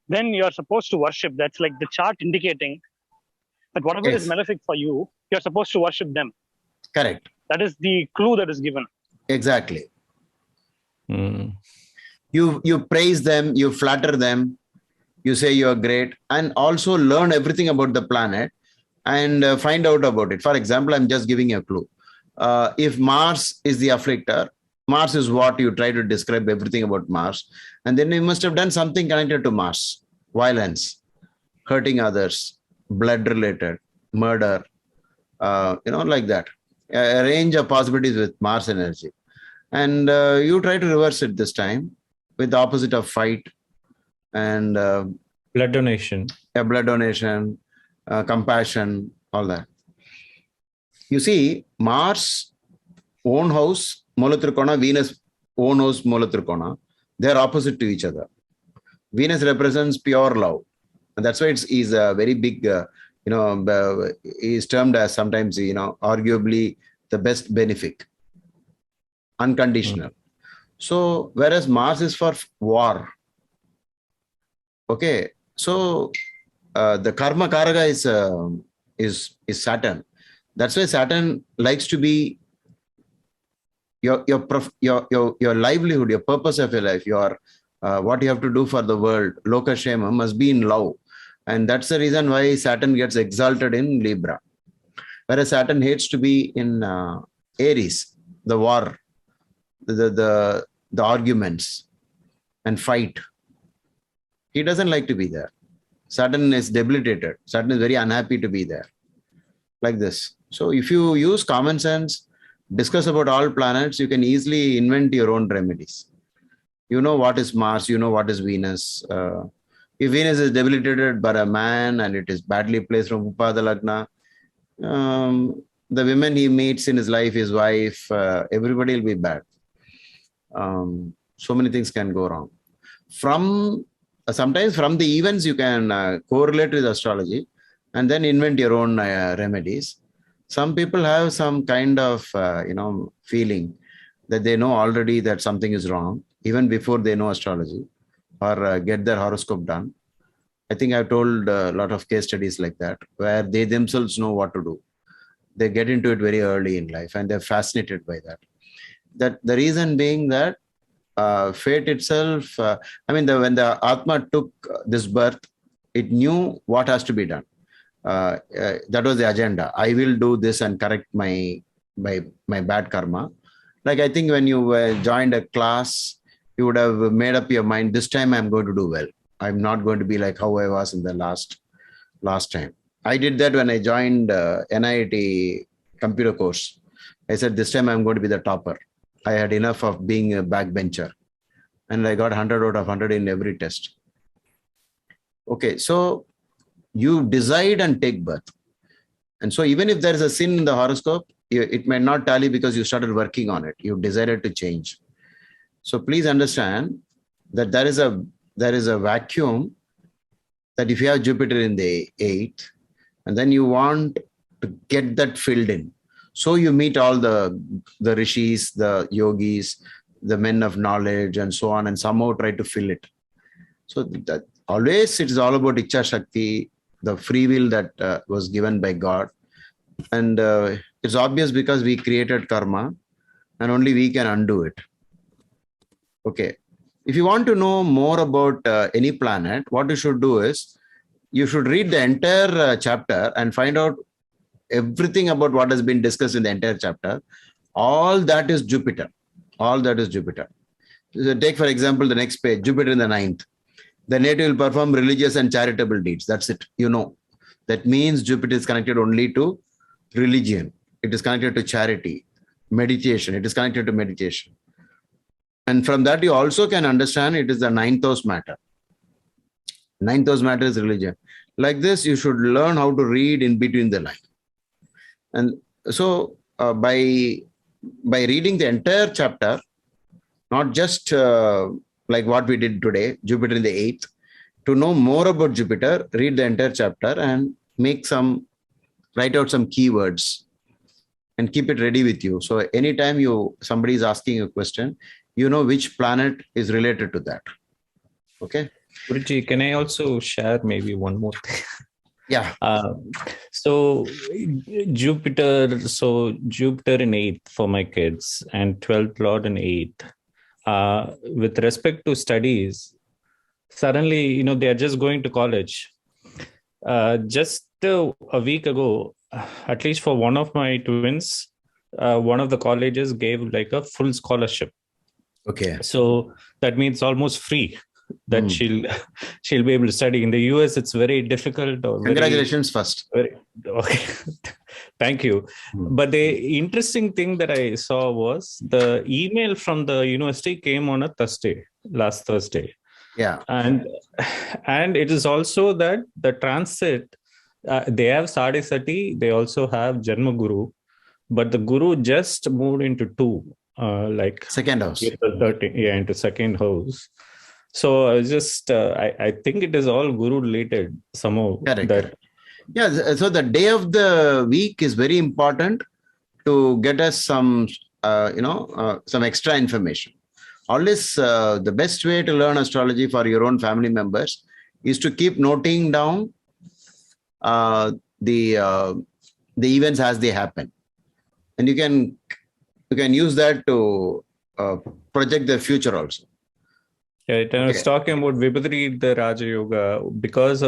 then you're supposed to worship. That's like the chart indicating that whatever is malefic for you, you're supposed to worship them. Correct. That is the clue that is given. Exactly. You praise them, you flatter them, you say you're great, and also learn everything about the planet and find out about it. For example, I'm just giving you a clue. If Mars is the afflictor, Mars is what you try to describe everything about Mars. And then you must have done something connected to Mars. Violence, hurting others, blood related, murder, like that. A range of possibilities with Mars energy. And you try to reverse it this time with the opposite of fight and blood donation. Blood donation, compassion, all that. You see, Mars, own house, Mulatrikona, Venus, own house, Mulatrikona, they are opposite to each other. Venus represents pure love. And that's why he's a very big, is termed as sometimes, arguably the best benefic. unconditional. So whereas Mars is for war. Okay, so the karma karaka is Saturn. That's why Saturn likes to be your livelihood, your purpose of your life, your what you have to do for the world, loka shema, must be in love. And that's the reason why Saturn gets exalted in Libra. Whereas Saturn hates to be in Aries, the war, the arguments and fight. He doesn't like to be there. Saturn is debilitated. Saturn is very unhappy to be there. Like this. So if you use common sense, discuss about all planets, you can easily invent your own remedies. You know what is Mars, you know what is Venus. If Venus is debilitated by a man and it is badly placed from Upada Lagna, the women he meets in his life, his wife, everybody will be bad. So many things can go wrong. Sometimes from the events you can correlate with astrology and then invent your own remedies. Some people have some kind of feeling that they know already that something is wrong even before they know astrology or get their horoscope done. I think I've told a lot of case studies like that where they themselves know what to do. They get into it very early in life and they're fascinated by that. That the reason being that fate itself, when the Atma took this birth, it knew what has to be done. That was the agenda. I will do this and correct my bad karma. Like I think when you joined a class, you would have made up your mind, this time I'm going to do well. I'm not going to be like how I was in the last time. I did that when I joined NIT computer course. I said, this time I'm going to be the topper. I had enough of being a backbencher. And I got 100 out of 100 in every test. Okay, so you decide and take birth. And so even if there is a sin in the horoscope, it may not tally because you started working on it. You decided to change. So please understand that there is a vacuum that if you have Jupiter in the 8th, and then you want to get that filled in. So you meet all the rishis, the yogis, the men of knowledge and so on, and somehow try to fill it. So that always it is all about Ichha Shakti, the free will that was given by God. And it's obvious because we created karma and only we can undo it. Okay. If you want to know more about any planet, what you should do is you should read the entire chapter and find out everything about what has been discussed in the entire chapter. All that is Jupiter. All that is Jupiter. So take, for example, the next page, Jupiter in the 9th. The native will perform religious and charitable deeds. That's it. You know, that means Jupiter is connected only to religion. It is connected to charity, meditation. It is connected to meditation. And from that, you also can understand it is the 9th house matter. 9th house matter is religion. Like this, you should learn how to read in between the line. And so by reading the entire chapter, not just like what we did today, Jupiter in the 8th, to know more about Jupiter, read the entire chapter and write out some keywords and keep it ready with you. So anytime somebody is asking a question, you know which planet is related to that. Okay. Guruji, can I also share maybe one more thing? Yeah. So Jupiter in 8th for my kids and 12th Lord in 8th. With respect to studies, suddenly, they are just going to college. Just a week ago, at least for one of my twins, one of the colleges gave like a full scholarship. Okay. So that means almost free that she'll be able to study. In the US, it's very difficult. Congratulations first. Okay. Thank you. But the interesting thing that I saw was the email from the university came on a last Thursday. Yeah. And it is also that the transit, they have Sade Sati, they also have Janma Guru, but the Guru just moved into 2. Like second house, into second house. So I was just, I think it is all Guru related somehow. Correct. Yeah. So the day of the week is very important to get us some some extra information. Always the best way to learn astrology for your own family members is to keep noting down the events as they happen, and you can use that to project the future also. Right, and I was talking about Viparita Raja Yoga because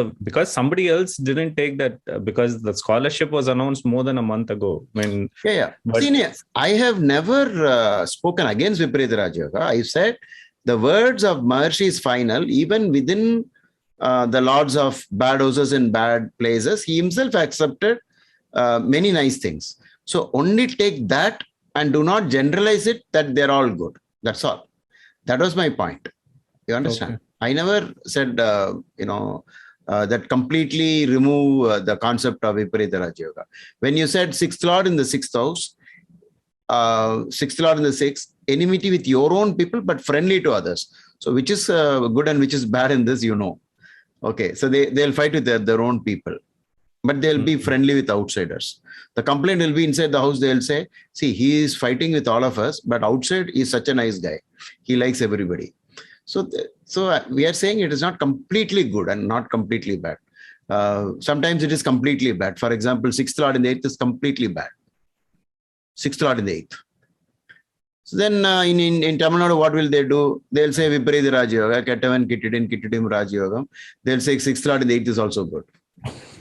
somebody else didn't take that because the scholarship was announced more than a month ago. I have never spoken against Viparita Raja Yoga. I said the words of Maharshi is final, even within the lords of bad houses and bad places. He himself accepted many nice things. So only take that and do not generalize it that they're all good. That's all. That was my point. You understand? Okay. I never said, that completely remove the concept of Viparita Raja Yoga. When you said sixth lord in the sixth house, sixth lord in the sixth, enmity with your own people, but friendly to others. So which is good and which is bad in this, Okay, so they'll fight with their own people, but they'll be friendly with outsiders. The complaint will be inside the house. They'll say, see, he is fighting with all of us, but outside he's such a nice guy. He likes everybody. So we are saying it is not completely good and not completely bad. Sometimes it is completely bad. For example, sixth lord in the eighth is completely bad. Sixth lord in the eighth. So then in Tamil Nadu, what will they do? They'll say Viparita Raja Yoga, Kettavan Kittidim Raja Yoga. They'll say sixth lord in the eighth is also good.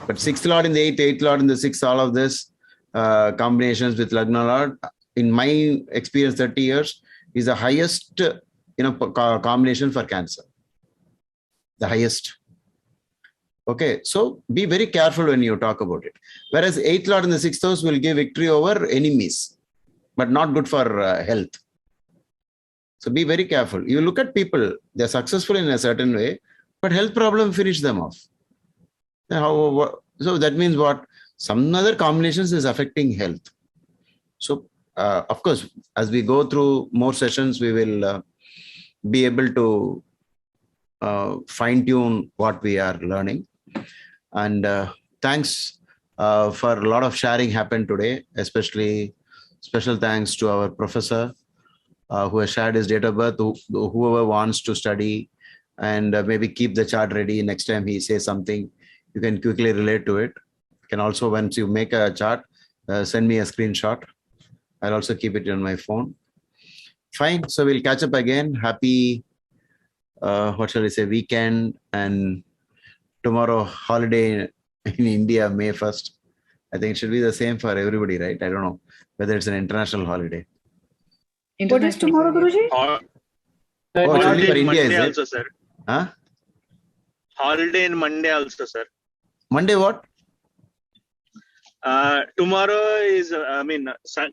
But sixth lord in the eighth lord in the sixth, all of this combinations with Lagna Lord, in my experience, 30 years, is the highest combination for Cancer. The highest. Okay, so be very careful when you talk about it. Whereas eighth lord in the sixth house will give victory over enemies, but not good for health. So be very careful. You look at people, they're successful in a certain way, but health problem finish them off. So that means what? Some other combinations is affecting health. So of course, as we go through more sessions, we will be able to fine tune what we are learning. And thanks for a lot of sharing happened today, especially special thanks to our professor who has shared his date of birth, whoever wants to study and maybe keep the chart ready. Next time he says something, you can quickly relate to it. You can also, once you make a chart, send me a screenshot. I'll also keep it on my phone. Fine. So we'll catch up again. Happy, what shall I say, weekend, and tomorrow holiday in India, May 1st. I think it should be the same for everybody, right? I don't know whether it's an international holiday. What is tomorrow, Guruji? It's only for India, Monday is it? also, sir. Huh? Holiday in Monday also, sir. Monday what? Tomorrow is,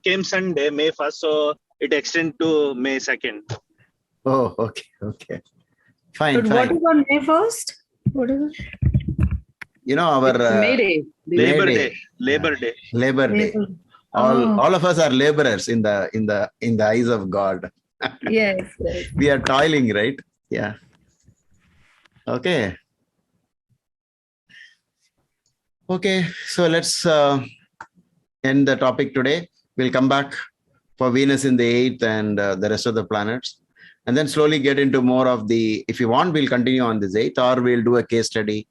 came Sunday, May 1st, so it extends to May 2nd. Oh, okay. Fine. But what is on May 1st? What is it? Our May Day. Labor Day. Labor Day. All of us are laborers in the eyes of God. Yes. We are toiling, right? Yeah. Okay. So let's end the topic today. We'll come back for Venus in the 8th and the rest of the planets. And then slowly get into more of if you want, we'll continue on this 8th, or we'll do a case study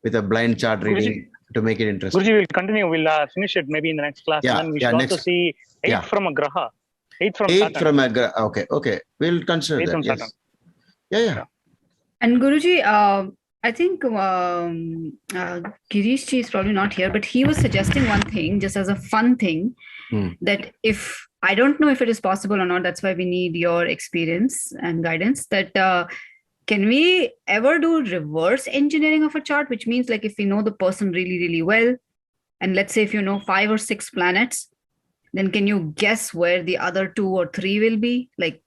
with a blind chart reading to make it interesting. Guruji, we'll continue. We'll finish it maybe in the next class. Yeah, and then we should also see 8 from a Graha. 8 from Saturn. 8 from a Graha. Okay. We'll consider 8 that. from Yes. Saturn. Yeah. And Guruji, I think Girish Ji is probably not here, but he was suggesting one thing, just as a fun thing, that if, I don't know if it is possible or not, that's why we need your experience and guidance, that can we ever do reverse engineering of a chart, which means like if we know the person really, really well, and let's say if you know 5 or 6 planets, then can you guess where the other 2 or 3 will be? That's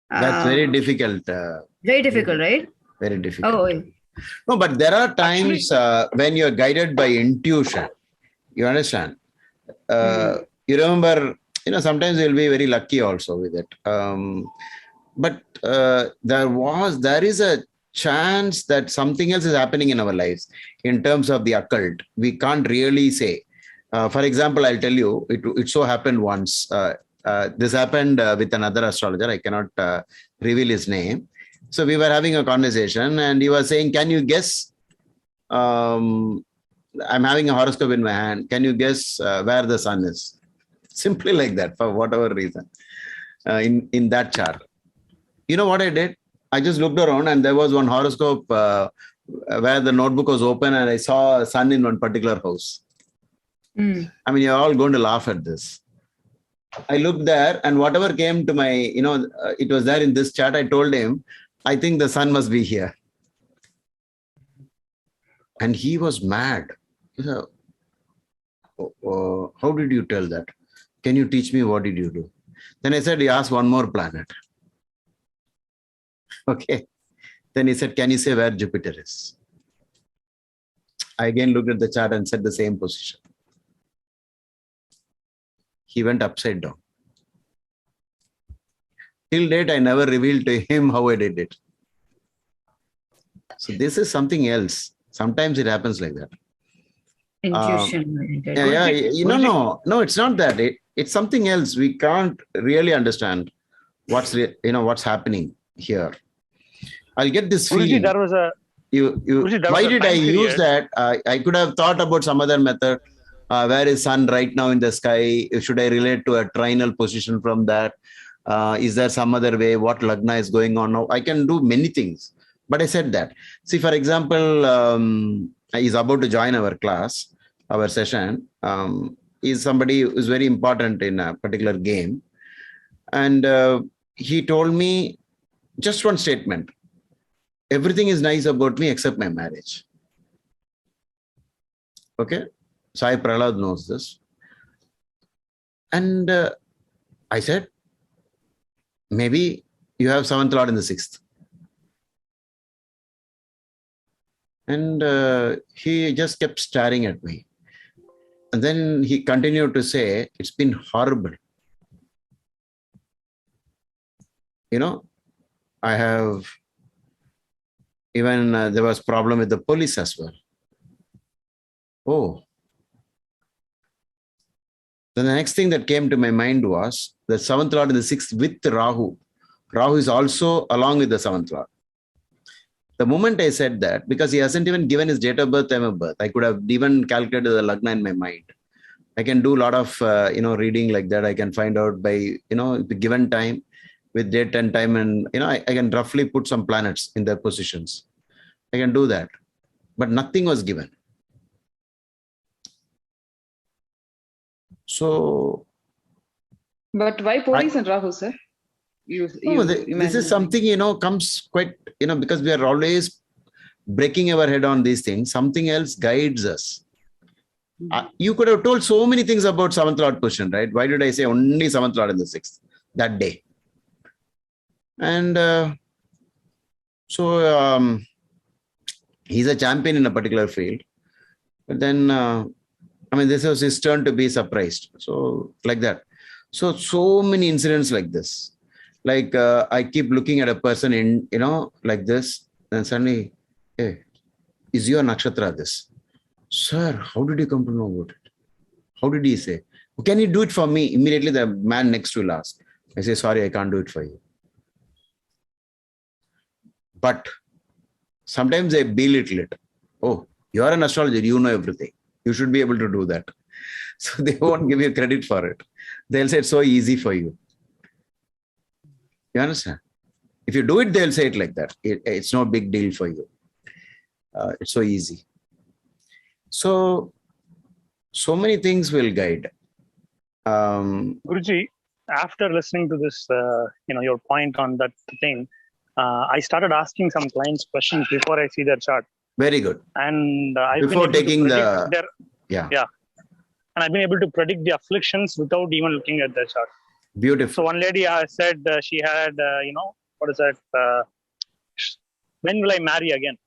very difficult. Very difficult, right? Very difficult. Oh, no, but there are times when you're guided by intuition. You understand? You remember, sometimes you'll be very lucky also with it. But there is a chance that something else is happening in our lives in terms of the occult. We can't really say. For example, I'll tell you, it so happened once. This happened with another astrologer. I cannot reveal his name. So we were having a conversation and he was saying, can you guess? I'm having a horoscope in my hand. Can you guess where the sun is? Simply like that, for whatever reason, in that chart. You know what I did? I just looked around and there was one horoscope where the notebook was open and I saw a sun in one particular house. I mean, you're all going to laugh at this. I looked there and whatever came to my, it was there in this chart. I told him, I think the sun must be here. And he was mad. He said, how did you tell that? Can you teach me what did you do? Then I said, he asked one more planet. Okay. Then he said, can you say where Jupiter is? I again looked at the chart and said the same position. He went upside down. Till date, I never revealed to him how I did it. So this is something else. Sometimes it happens like that. Intuition. No, it's not that. It's something else. We can't really understand what's happening here. I'll get this feeling. Guruji, there was a. Why did I use that? I could have thought about some other method. Where is sun right now in the sky? Should I relate to a trinal position from that? Is there some other way? What lagna is going on now? I can do many things. But I said that. See, for example, he's about to join our class, our session. He's somebody who is very important in a particular game. And he told me just one statement. Everything is nice about me except my marriage. Okay. Sai Prahlad knows this. And I said, maybe you have 7th Lord in the 6th. And he just kept staring at me. And then he continued to say, it's been horrible. I have, even there was problem with the police as well. Oh. Then the next thing that came to my mind was the 7th Lord in the 6th with Rahu. Rahu is also along with the 7th Lord. The moment I said that, because he hasn't even given his date of birth, time of birth, I could have even calculated the lagna in my mind. I can do a lot of, reading like that. I can find out by, the given time with date and time. And, I can roughly put some planets in their positions. I can do that. But nothing was given. So. But why police and Rahu, sir? This is something, comes quite, because we are always breaking our head on these things. Something else guides us. You could have told so many things about 7th Lord position, right? Why did I say only 7th Lord in the 6th that day? And so he's a champion in a particular field. But then, this was his turn to be surprised. So like that. So many incidents like this. Like I keep looking at a person in, like this, and suddenly, hey, is your nakshatra this? Sir, how did you come to know about it? How did he say? Can you do it for me? Immediately the man next to will ask. I say, sorry, I can't do it for you. But sometimes I belittle it. Oh, you are an astrologer, you know everything. You should be able to do that. So they won't give you credit for it. They'll say it's so easy for you. You understand? If you do it, they'll say it like that. It's no big deal for you. It's so easy. So many things will guide. Guruji, after listening to this, your point on that thing, I started asking some clients questions before I see their chart. Very good. And before taking the And I've been able to predict the afflictions without even looking at their chart. Beautiful. So one lady said she had, what is that? When will I marry again?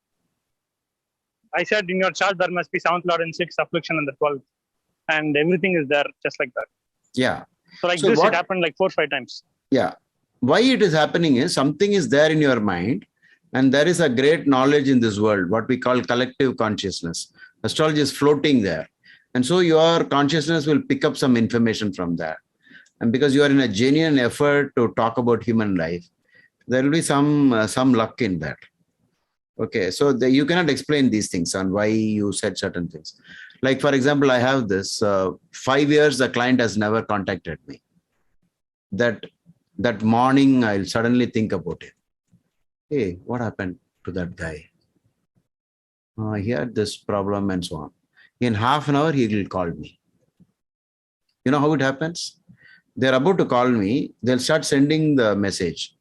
I said, in your chart, there must be 7th Lord and 6th affliction in the 12th. And everything is there just like that. Yeah. So it happened like 4 or 5 times. Yeah. Why it is happening is something is there in your mind. And there is a great knowledge in this world, what we call collective consciousness. Astrology is floating there. And so your consciousness will pick up some information from that. and because you are in a genuine effort to talk about human life, there will be some luck in that. Okay, so you cannot explain these things and why you said certain things. Like, for example, I have this 5 years, the client has never contacted me. That morning, I'll suddenly think about it. Hey, what happened to that guy? He had this problem and so on. In half an hour, he will call me. You know how it happens? They're about to call me. They'll start sending the message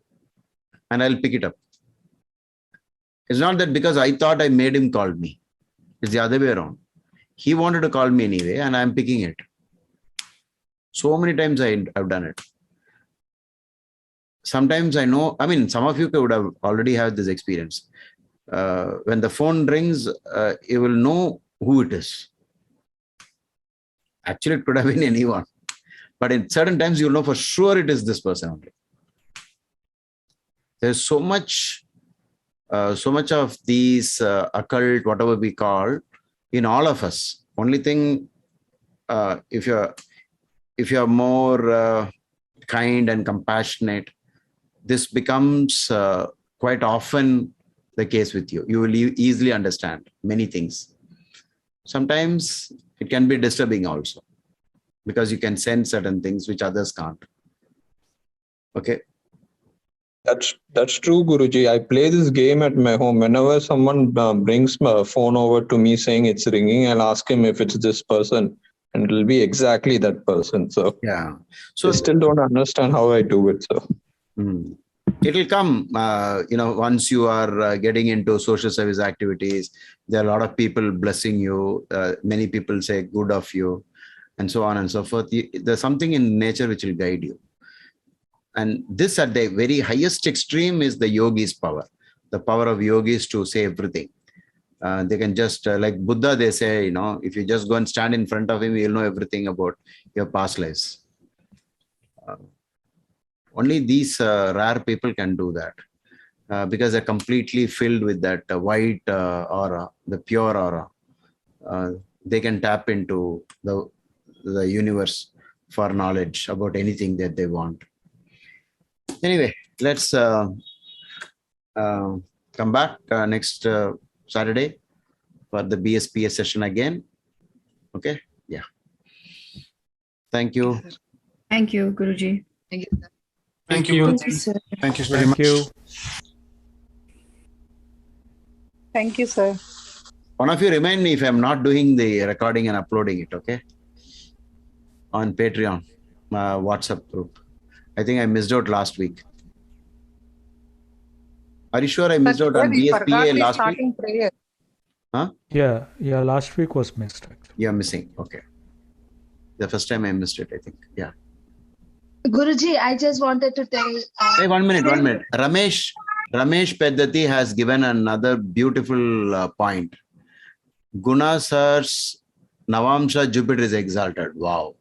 and I'll pick it up. It's not that because I thought I made him call me. It's the other way around. He wanted to call me anyway, and I'm picking it. So many times I've done it. Sometimes I know, I mean, some of you would have already had this experience. When the phone rings, you will know who it is. Actually, it could have been anyone. But in certain times, you'll know for sure it is this person only. There's so much of these occult, whatever we call, in all of us. Only thing, if you're more kind and compassionate, this becomes quite often the case with you. You will easily understand many things. Sometimes it can be disturbing also, because you can sense certain things which others can't. Okay. That's true, Guruji. I play this game at my home. Whenever someone brings my phone over to me saying it's ringing, I'll ask him if it's this person, and it'll be exactly that person. So yeah, so I still don't understand how I do it. So it will come. Once you are getting into social service activities, there are a lot of people blessing you. Many people say good of you, and so on and so forth. There's something in nature which will guide you. And this at the very highest extreme is the yogi's power, the power of yogis to say everything. They can just, like Buddha, they say, if you just go and stand in front of him, you'll know everything about your past lives. Only these rare people can do that because they're completely filled with that white aura, the pure aura. They can tap into the universe for knowledge about anything that they want. Anyway, let's come back next Saturday for the BSPA session again. Okay. Yeah. Thank you. Thank you, Guruji. Thank you. Thank you. Thank you, sir. Thank you very much. Thank you, sir. One of you remind me if I'm not doing the recording and uploading it, okay? On Patreon, WhatsApp group. I think I missed out last week. Are you sure I missed out on BSPA last week? Prayer. Huh? Yeah, last week was missed. Actually. You're missing. Okay. The first time I missed it, I think. Yeah. Guruji, I just wanted to tell. Hey, one minute. Ramesh Peddati has given another beautiful point. Guna sir's Navamsha Jupiter is exalted. Wow.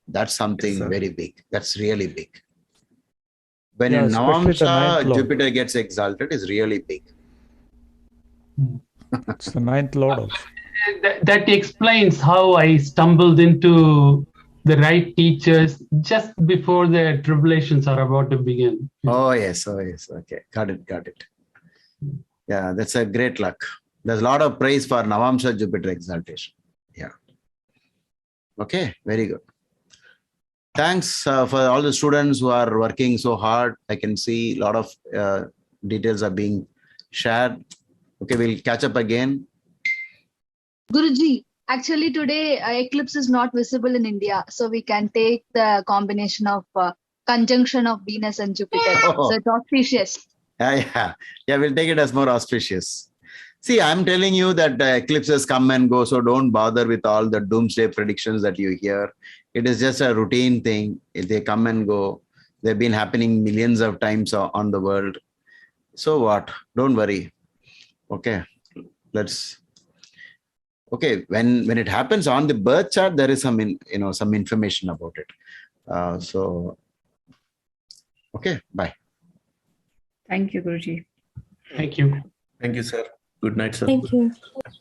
That's something very big. That's really big. When in Navamsha Jupiter gets exalted, is really big. It's the ninth lord also. That explains how I stumbled into the right teachers just before the tribulations are about to begin. Oh, yes. Okay. Got it. Yeah, that's a great luck. There's a lot of praise for Navamsha Jupiter exaltation. Yeah. Okay, very good. Thanks for all the students who are working so hard. I can see a lot of details are being shared. Okay, we'll catch up again. Guruji, actually today eclipse is not visible in India, so we can take the combination of conjunction of Venus and Jupiter. Oh. So it's auspicious. Yeah, we'll take it as more auspicious. See, I'm telling you that eclipses come and go, so don't bother with all the doomsday predictions that you hear. It is just a routine thing. They come and go. They've been happening millions of times on the world. So what? Don't worry. Okay, when it happens on the birth chart, there is some information about it. Okay, bye. Thank you, Guruji. Thank you. Thank you, sir. Good night, sir. Thank you.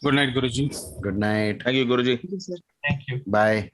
Good night, Guruji. Good night. Thank you, Guruji. Thank you. Bye.